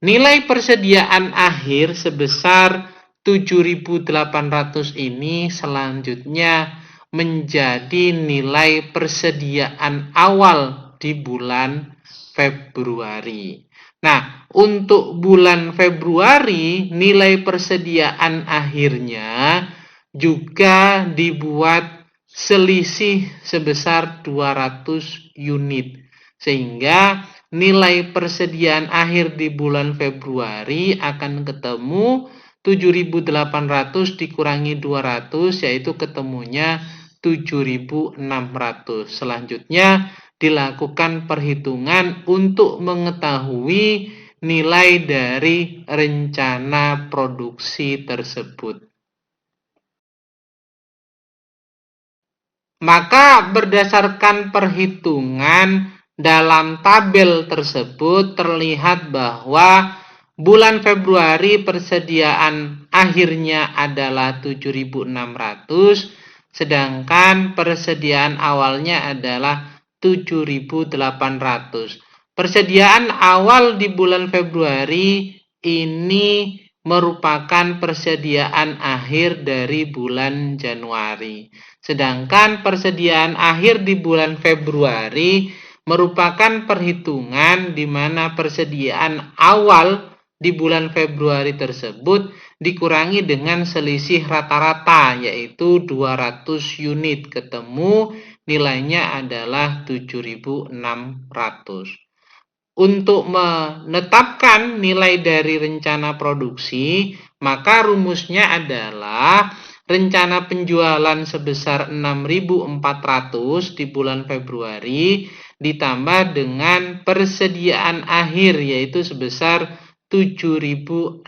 Nilai persediaan akhir sebesar 7.800 ini selanjutnya menjadi nilai persediaan awal di bulan Februari. Nah, untuk bulan Februari nilai persediaan akhirnya juga dibuat selisih sebesar 200 unit. Sehingga nilai persediaan akhir di bulan Februari akan ketemu 7.800 dikurangi 200, yaitu ketemunya 7.600. Selanjutnya dilakukan perhitungan untuk mengetahui nilai dari rencana produksi tersebut. Maka berdasarkan perhitungan dalam tabel tersebut terlihat bahwa bulan Februari persediaan akhirnya adalah 7.600, sedangkan persediaan awalnya adalah 7.800. Persediaan awal di bulan Februari ini merupakan persediaan akhir dari bulan Januari. Sedangkan persediaan akhir di bulan Februari merupakan perhitungan di mana persediaan awal di bulan Februari tersebut dikurangi dengan selisih rata-rata yaitu 200 unit, ketemu nilainya adalah 7.600. Untuk menetapkan nilai dari rencana produksi, maka rumusnya adalah rencana penjualan sebesar 6.400 di bulan Februari ditambah dengan persediaan akhir yaitu sebesar 7.600.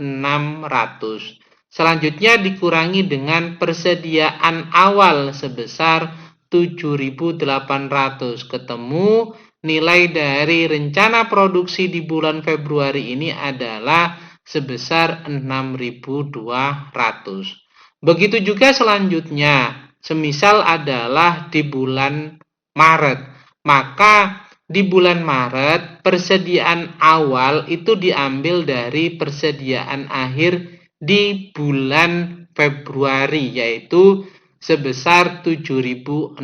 Selanjutnya dikurangi dengan persediaan awal sebesar 7.800, ketemu nilai dari rencana produksi di bulan Februari ini adalah sebesar 6.200. Begitu juga selanjutnya, semisal adalah di bulan Maret. Maka di bulan Maret persediaan awal itu diambil dari persediaan akhir di bulan Februari yaitu sebesar 7.600.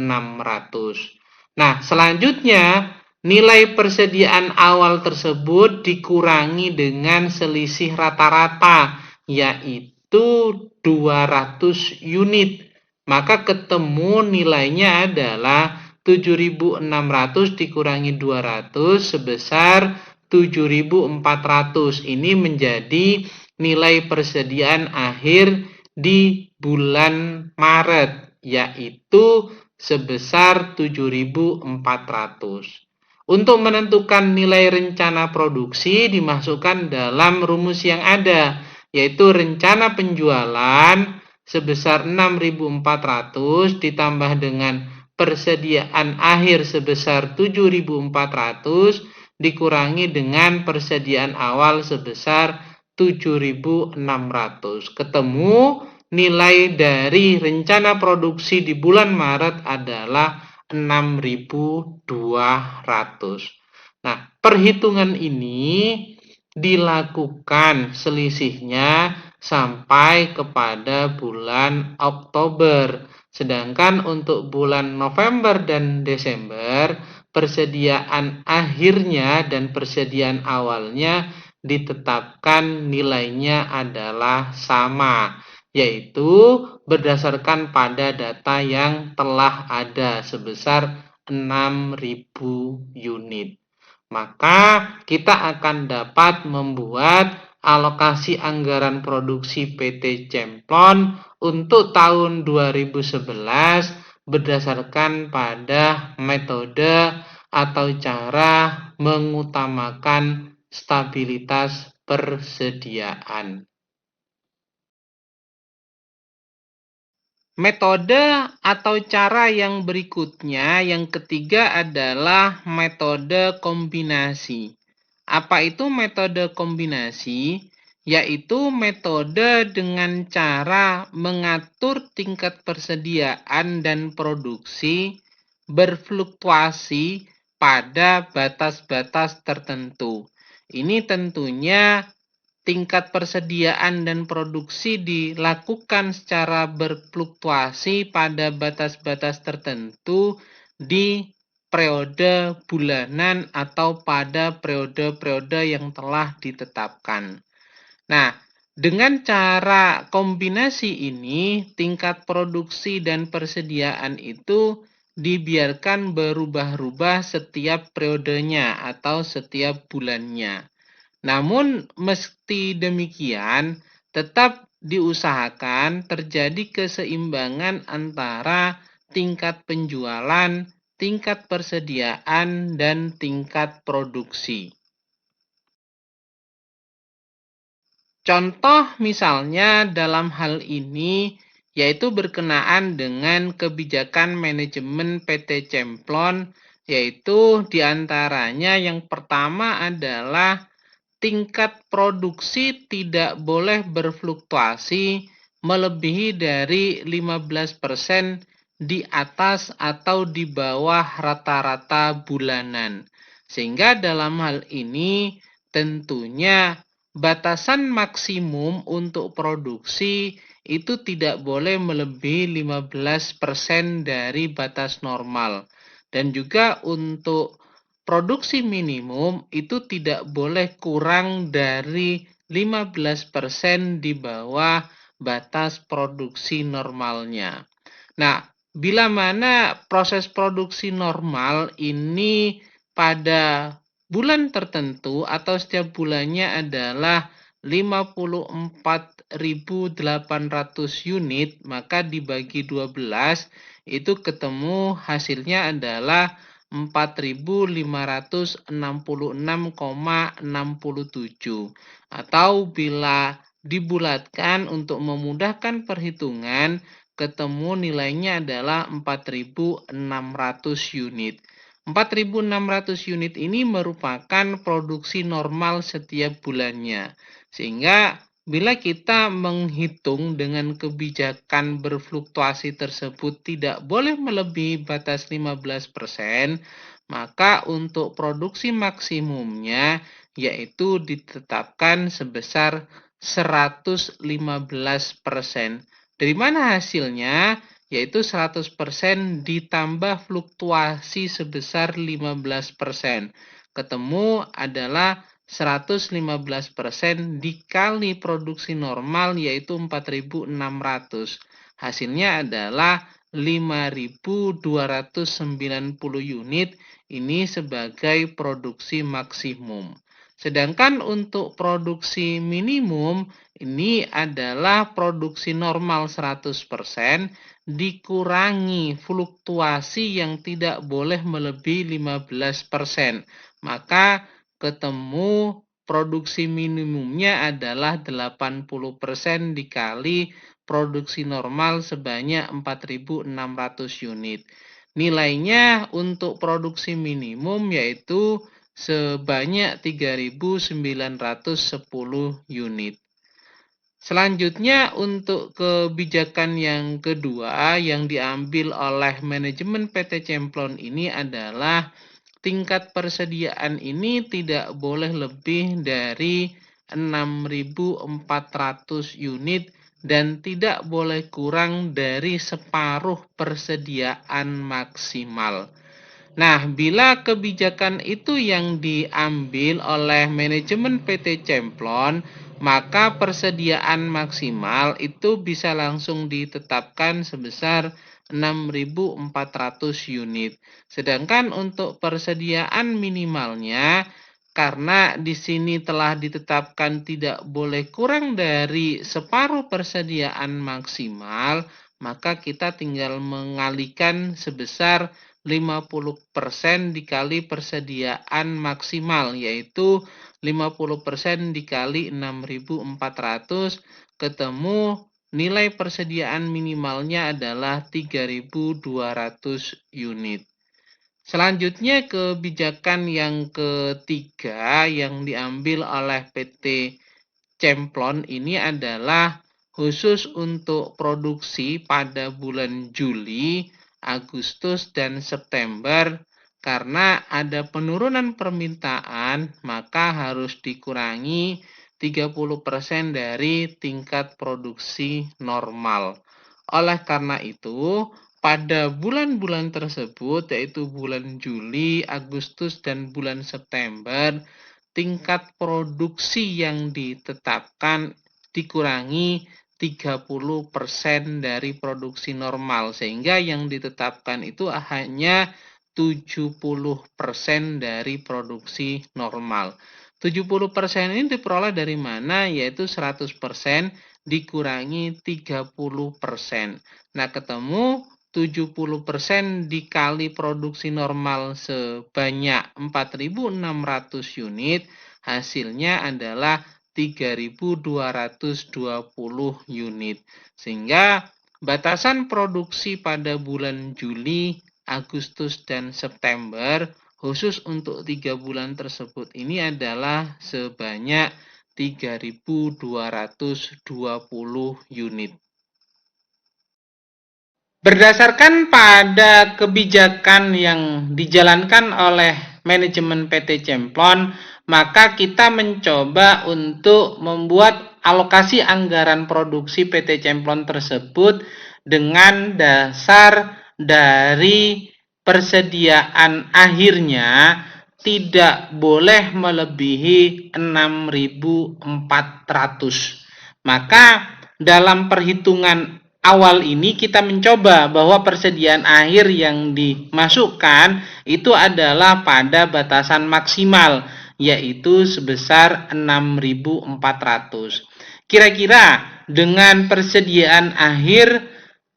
Nah, selanjutnya nilai persediaan awal tersebut dikurangi dengan selisih rata-rata yaitu 200 unit. Maka ketemu nilainya adalah 7.600 dikurangi 200 sebesar 7.400. Ini menjadi nilai persediaan akhir di bulan Maret yaitu sebesar 7.400. Untuk menentukan nilai rencana produksi dimasukkan dalam rumus yang ada, yaitu rencana penjualan sebesar 6.400 ditambah dengan persediaan akhir sebesar 7.400 dikurangi dengan persediaan awal sebesar 7.600. Ketemu nilai dari rencana produksi di bulan Maret adalah 6.200. Nah, perhitungan ini dilakukan selisihnya sampai kepada bulan Oktober. Sedangkan untuk bulan November dan Desember, persediaan akhirnya dan persediaan awalnya ditetapkan nilainya adalah sama, yaitu berdasarkan pada data yang telah ada sebesar 6.000 unit. Maka kita akan dapat membuat alokasi anggaran produksi PT Cemplon untuk tahun 2011 berdasarkan pada metode atau cara mengutamakan stabilitas persediaan. Metode atau cara yang berikutnya, yang ketiga adalah metode kombinasi. Apa itu metode kombinasi? Yaitu metode dengan cara mengatur tingkat persediaan dan produksi berfluktuasi pada batas-batas tertentu. Ini tentunya tingkat persediaan dan produksi dilakukan secara berfluktuasi pada batas-batas tertentu di periode bulanan atau pada periode-periode yang telah ditetapkan. Nah, dengan cara kombinasi ini, tingkat produksi dan persediaan itu dibiarkan berubah-ubah setiap periodenya atau setiap bulannya. Namun meski demikian, tetap diusahakan terjadi keseimbangan antara tingkat penjualan, tingkat persediaan, dan tingkat produksi. Contoh misalnya dalam hal ini yaitu berkenaan dengan kebijakan manajemen PT Cemplon, yaitu diantaranya yang pertama adalah tingkat produksi tidak boleh berfluktuasi melebihi dari 15% di atas atau di bawah rata-rata bulanan. Sehingga dalam hal ini tentunya batasan maksimum untuk produksi itu tidak boleh melebihi 15% dari batas normal. Dan juga untuk produksi minimum itu tidak boleh kurang dari 15% di bawah batas produksi normalnya. Nah, bila mana proses produksi normal ini pada bulan tertentu atau setiap bulannya adalah 54.800 unit, maka dibagi 12 itu ketemu hasilnya adalah 4.566,67, atau bila dibulatkan untuk memudahkan perhitungan ketemu nilainya adalah 4.600 unit. 4.600 unit ini merupakan produksi normal setiap bulannya. Sehingga bila kita menghitung dengan kebijakan berfluktuasi tersebut tidak boleh melebihi batas 15%, maka untuk produksi maksimumnya yaitu ditetapkan sebesar 115%. Dari mana hasilnya? Yaitu 100% ditambah fluktuasi sebesar 15%. Ketemu adalah 115% dikali produksi normal yaitu 4.600. Hasilnya adalah 5.290 unit, ini sebagai produksi maksimum. Sedangkan untuk produksi minimum ini adalah produksi normal 100% dikurangi fluktuasi yang tidak boleh melebihi 15%. Maka ketemu produksi minimumnya adalah 80% dikali produksi normal sebanyak 4.600 unit. Nilainya untuk produksi minimum yaitu sebanyak 3.910 unit. Selanjutnya untuk kebijakan yang kedua yang diambil oleh manajemen PT Cemplon ini adalah tingkat persediaan ini tidak boleh lebih dari 6.400 unit dan tidak boleh kurang dari separuh persediaan maksimal. Nah, bila kebijakan itu yang diambil oleh manajemen PT Cemplon, maka persediaan maksimal itu bisa langsung ditetapkan sebesar 6.400 unit. Sedangkan untuk persediaan minimalnya, karena di sini telah ditetapkan tidak boleh kurang dari separuh persediaan maksimal, maka kita tinggal mengalihkan sebesar 50% dikali persediaan maksimal, yaitu 50% dikali 6.400, ketemu nilai persediaan minimalnya adalah 3.200 unit. Selanjutnya kebijakan yang ketiga yang diambil oleh PT Cemplon ini adalah khusus untuk produksi pada bulan Juli, Agustus, dan September. Karena ada penurunan permintaan, maka harus dikurangi 30% dari tingkat produksi normal. Oleh karena itu, pada bulan-bulan tersebut yaitu bulan Juli, Agustus, dan bulan September, tingkat produksi yang ditetapkan dikurangi 30% dari produksi normal, sehingga yang ditetapkan itu hanya 70% dari produksi normal. 70% ini diperoleh dari mana? Yaitu 100% dikurangi 30%. Nah, ketemu 70% dikali produksi normal sebanyak 4.600 unit, hasilnya adalah 3.220 unit. Sehingga batasan produksi pada bulan Juli, Agustus, dan September khusus untuk 3 bulan tersebut ini adalah sebanyak 3.220 unit. Berdasarkan pada kebijakan yang dijalankan oleh manajemen PT Cemplon, maka kita mencoba untuk membuat alokasi anggaran produksi PT Cemplon tersebut dengan dasar dari persediaan akhirnya tidak boleh melebihi 6.400. Maka dalam perhitungan awal ini kita mencoba bahwa persediaan akhir yang dimasukkan itu adalah pada batasan maksimal, yaitu sebesar 6.400. Kira-kira dengan persediaan akhir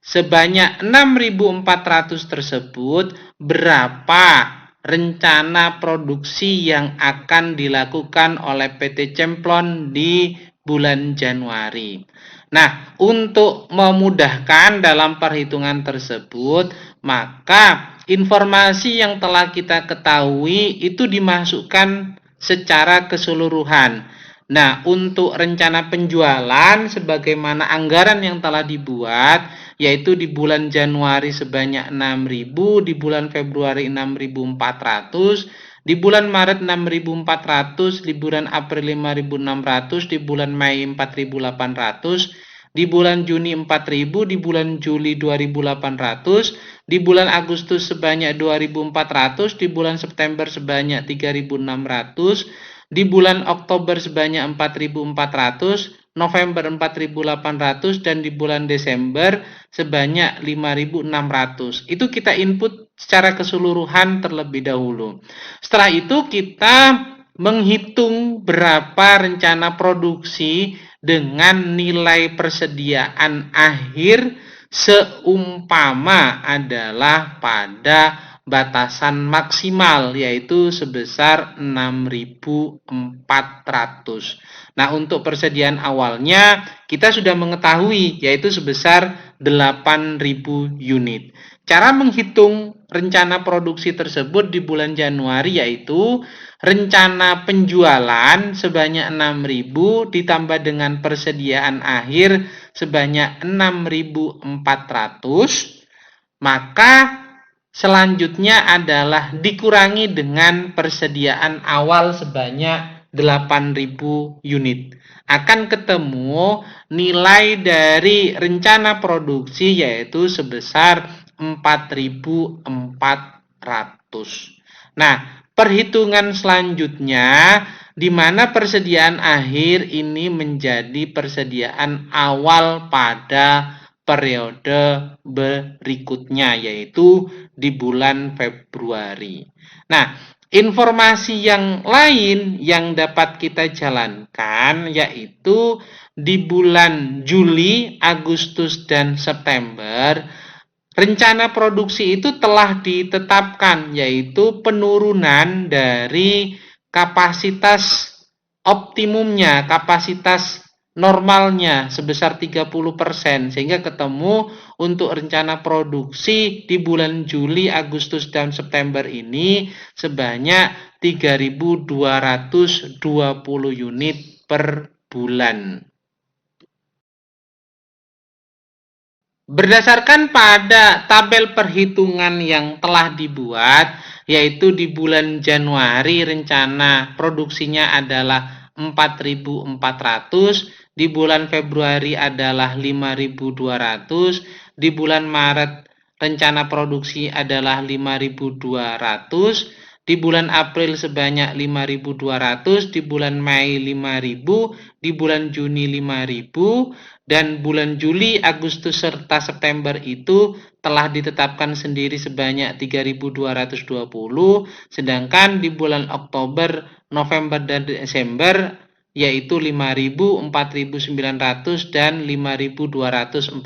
sebanyak 6.400 tersebut, berapa rencana produksi yang akan dilakukan oleh PT Cemplon di bulan Januari? Nah, untuk memudahkan dalam perhitungan tersebut, maka informasi yang telah kita ketahui itu dimasukkan secara keseluruhan. Nah, untuk rencana penjualan sebagaimana anggaran yang telah dibuat, yaitu di bulan Januari sebanyak 6.000, di bulan Februari 6.400, di bulan Maret 6.400, di bulan April 5.600, di bulan Mei 4.800, di bulan Juni 4.000, di bulan Juli 2.800, di bulan Agustus sebanyak 2.400, di bulan September sebanyak 3.600, di bulan Oktober sebanyak 4.400, November 4.800, dan di bulan Desember sebanyak 5.600. Itu kita input secara keseluruhan terlebih dahulu. Setelah itu kita menghitung berapa rencana produksi dengan nilai persediaan akhir seumpama adalah pada batasan maksimal, yaitu sebesar 6.400. Nah, untuk persediaan awalnya kita sudah mengetahui, yaitu sebesar 8.000 unit. Cara menghitung rencana produksi tersebut di bulan Januari yaitu rencana penjualan sebanyak 6.000 ditambah dengan persediaan akhir sebanyak 6.400, maka selanjutnya adalah dikurangi dengan persediaan awal sebanyak 8.000 unit. Akan ketemu nilai dari rencana produksi yaitu sebesar 4.400. Nah, perhitungan selanjutnya di mana persediaan akhir ini menjadi persediaan awal pada periode berikutnya, yaitu di bulan Februari. Nah, informasi yang lain yang dapat kita jalankan yaitu di bulan Juli, Agustus, dan September rencana produksi itu telah ditetapkan, yaitu penurunan dari kapasitas optimumnya, kapasitas normalnya sebesar 30%, sehingga ketemu untuk rencana produksi di bulan Juli, Agustus, dan September ini sebanyak 3.220 unit per bulan. Berdasarkan pada tabel perhitungan yang telah dibuat, yaitu di bulan Januari rencana produksinya adalah 4.400, di bulan Februari adalah 5.200, di bulan Maret rencana produksi adalah 5.200, di bulan April sebanyak 5.200, di bulan Mei 5.000, di bulan Juni 5.000, dan bulan Juli, Agustus, serta September itu telah ditetapkan sendiri sebanyak 3.220, sedangkan di bulan Oktober, November, dan Desember yaitu 5.000, 4.900, dan 5.240.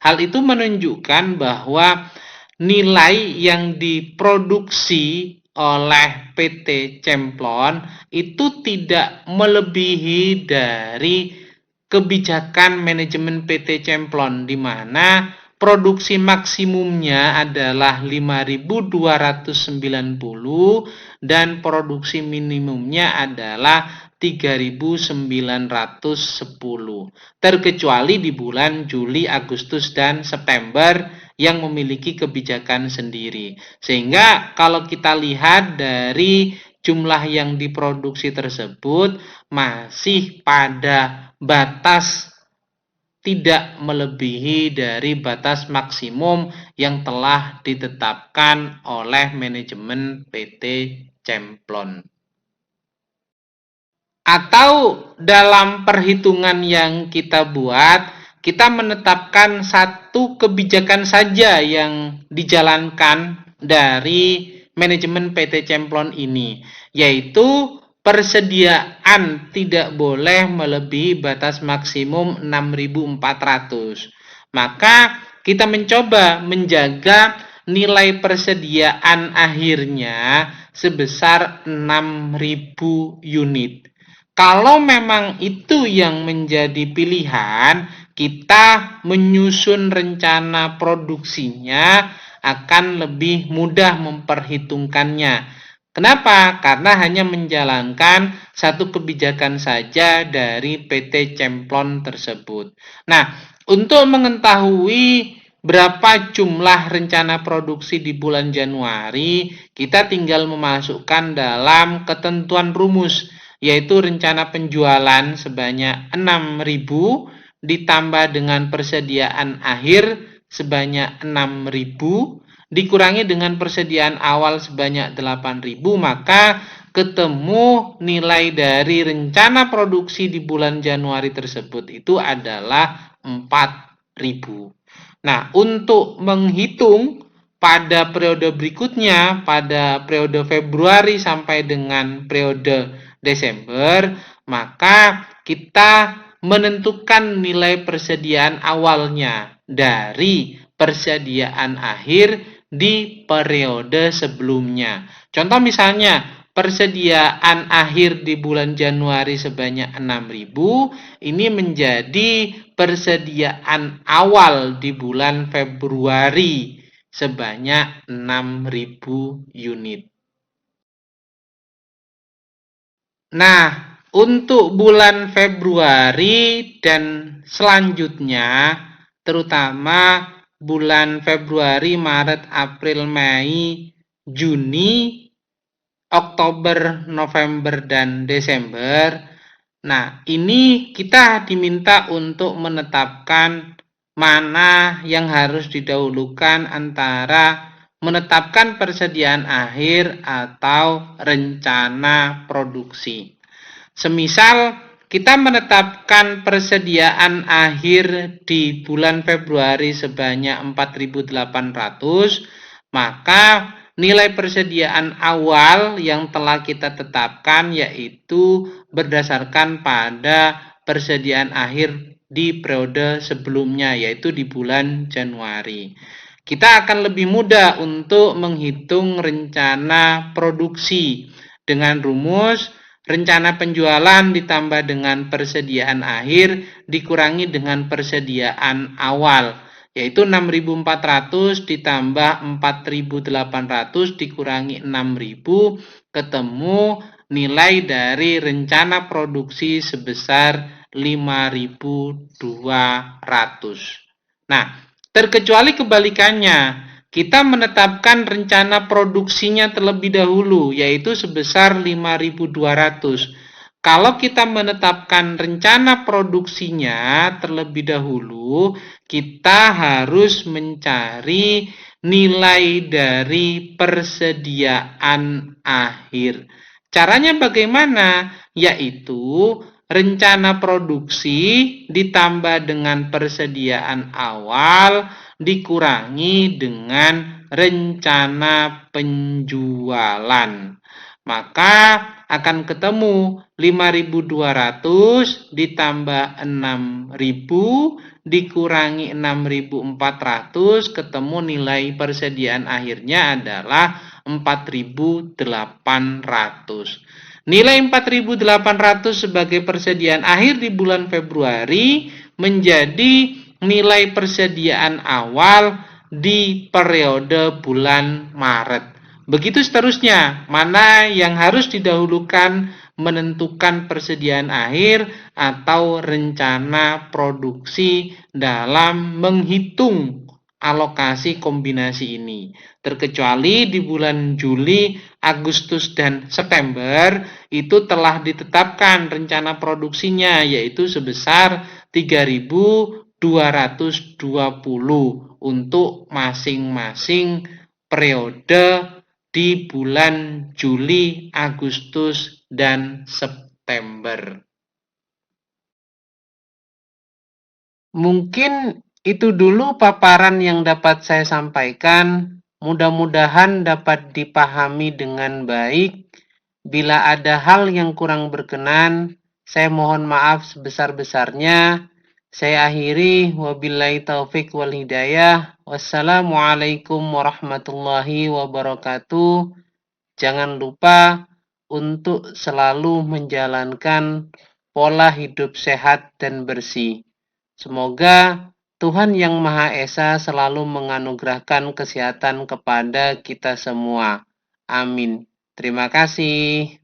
Hal itu menunjukkan bahwa nilai yang diproduksi oleh PT Cemplon itu tidak melebihi dari kebijakan manajemen PT Cemplon, di mana produksi maksimumnya adalah 5.290 dan produksi minimumnya adalah 3.910, terkecuali di bulan Juli, Agustus, dan September yang memiliki kebijakan sendiri. Sehingga kalau kita lihat dari jumlah yang diproduksi tersebut masih pada batas tidak melebihi dari batas maksimum yang telah ditetapkan oleh manajemen PT Cemplon. Atau dalam perhitungan yang kita buat, kita menetapkan satu kebijakan saja yang dijalankan dari manajemen PT Cemplon ini, yaitu persediaan tidak boleh melebihi batas maksimum 6.400. Maka kita mencoba menjaga nilai persediaan akhirnya sebesar 6.000 unit. Kalau memang itu yang menjadi pilihan, kita menyusun rencana produksinya akan lebih mudah memperhitungkannya. Kenapa? Karena hanya menjalankan satu kebijakan saja dari PT Cemplon tersebut. Nah, untuk mengetahui berapa jumlah rencana produksi di bulan Januari, kita tinggal memasukkan dalam ketentuan rumus, yaitu rencana penjualan sebanyak 6.000 ditambah dengan persediaan akhir sebanyak 6.000 dikurangi dengan persediaan awal sebanyak 8.000, maka ketemu nilai dari rencana produksi di bulan Januari tersebut itu adalah 4.000. Nah, untuk menghitung pada periode berikutnya, pada periode Februari sampai dengan periode Desember, maka kita menentukan nilai persediaan awalnya dari persediaan akhir di periode sebelumnya. Contoh misalnya, persediaan akhir di bulan Januari sebanyak 6.000, ini menjadi persediaan awal di bulan Februari sebanyak 6.000 unit. Nah, untuk bulan Februari dan selanjutnya, terutama bulan Februari, Maret, April, Mei, Juni, Oktober, November, dan Desember. Nah, ini kita diminta untuk menetapkan mana yang harus didahulukan antara menetapkan persediaan akhir atau rencana produksi. Semisal kita menetapkan persediaan akhir di bulan Februari sebanyak 4.800, maka nilai persediaan awal yang telah kita tetapkan yaitu berdasarkan pada persediaan akhir di periode sebelumnya, yaitu di bulan Januari. Kita akan lebih mudah untuk menghitung rencana produksi dengan rumus rencana penjualan ditambah dengan persediaan akhir dikurangi dengan persediaan awal, yaitu 6.400 ditambah 4.800 dikurangi 6.000, ketemu nilai dari rencana produksi sebesar 5.200. Nah, terkecuali kebalikannya, kita menetapkan rencana produksinya terlebih dahulu, yaitu sebesar 5.200. Kalau kita menetapkan rencana produksinya terlebih dahulu, kita harus mencari nilai dari persediaan akhir. Caranya bagaimana? Yaitu rencana produksi ditambah dengan persediaan awal dikurangi dengan rencana penjualan. Maka akan ketemu 5.200 ditambah 6.000 dikurangi 6.400, ketemu nilai persediaan akhirnya adalah 4.800. Nilai 4.800 sebagai persediaan akhir di bulan Februari menjadi nilai persediaan awal di periode bulan Maret. Begitu seterusnya, mana yang harus didahulukan menentukan persediaan akhir atau rencana produksi dalam menghitung alokasi kombinasi ini. Terkecuali di bulan Juli, Agustus, dan September itu telah ditetapkan rencana produksinya yaitu sebesar 3.220 untuk masing-masing periode di bulan Juli, Agustus, dan September. Mungkin itu dulu paparan yang dapat saya sampaikan. Mudah-mudahan dapat dipahami dengan baik. Bila ada hal yang kurang berkenan, saya mohon maaf sebesar-besarnya. Saya akhiri, wabillahi taufik wal hidayah. Wassalamualaikum warahmatullahi wabarakatuh. Jangan lupa untuk selalu menjalankan pola hidup sehat dan bersih. Semoga Tuhan Yang Maha Esa selalu menganugerahkan kesehatan kepada kita semua. Amin. Terima kasih.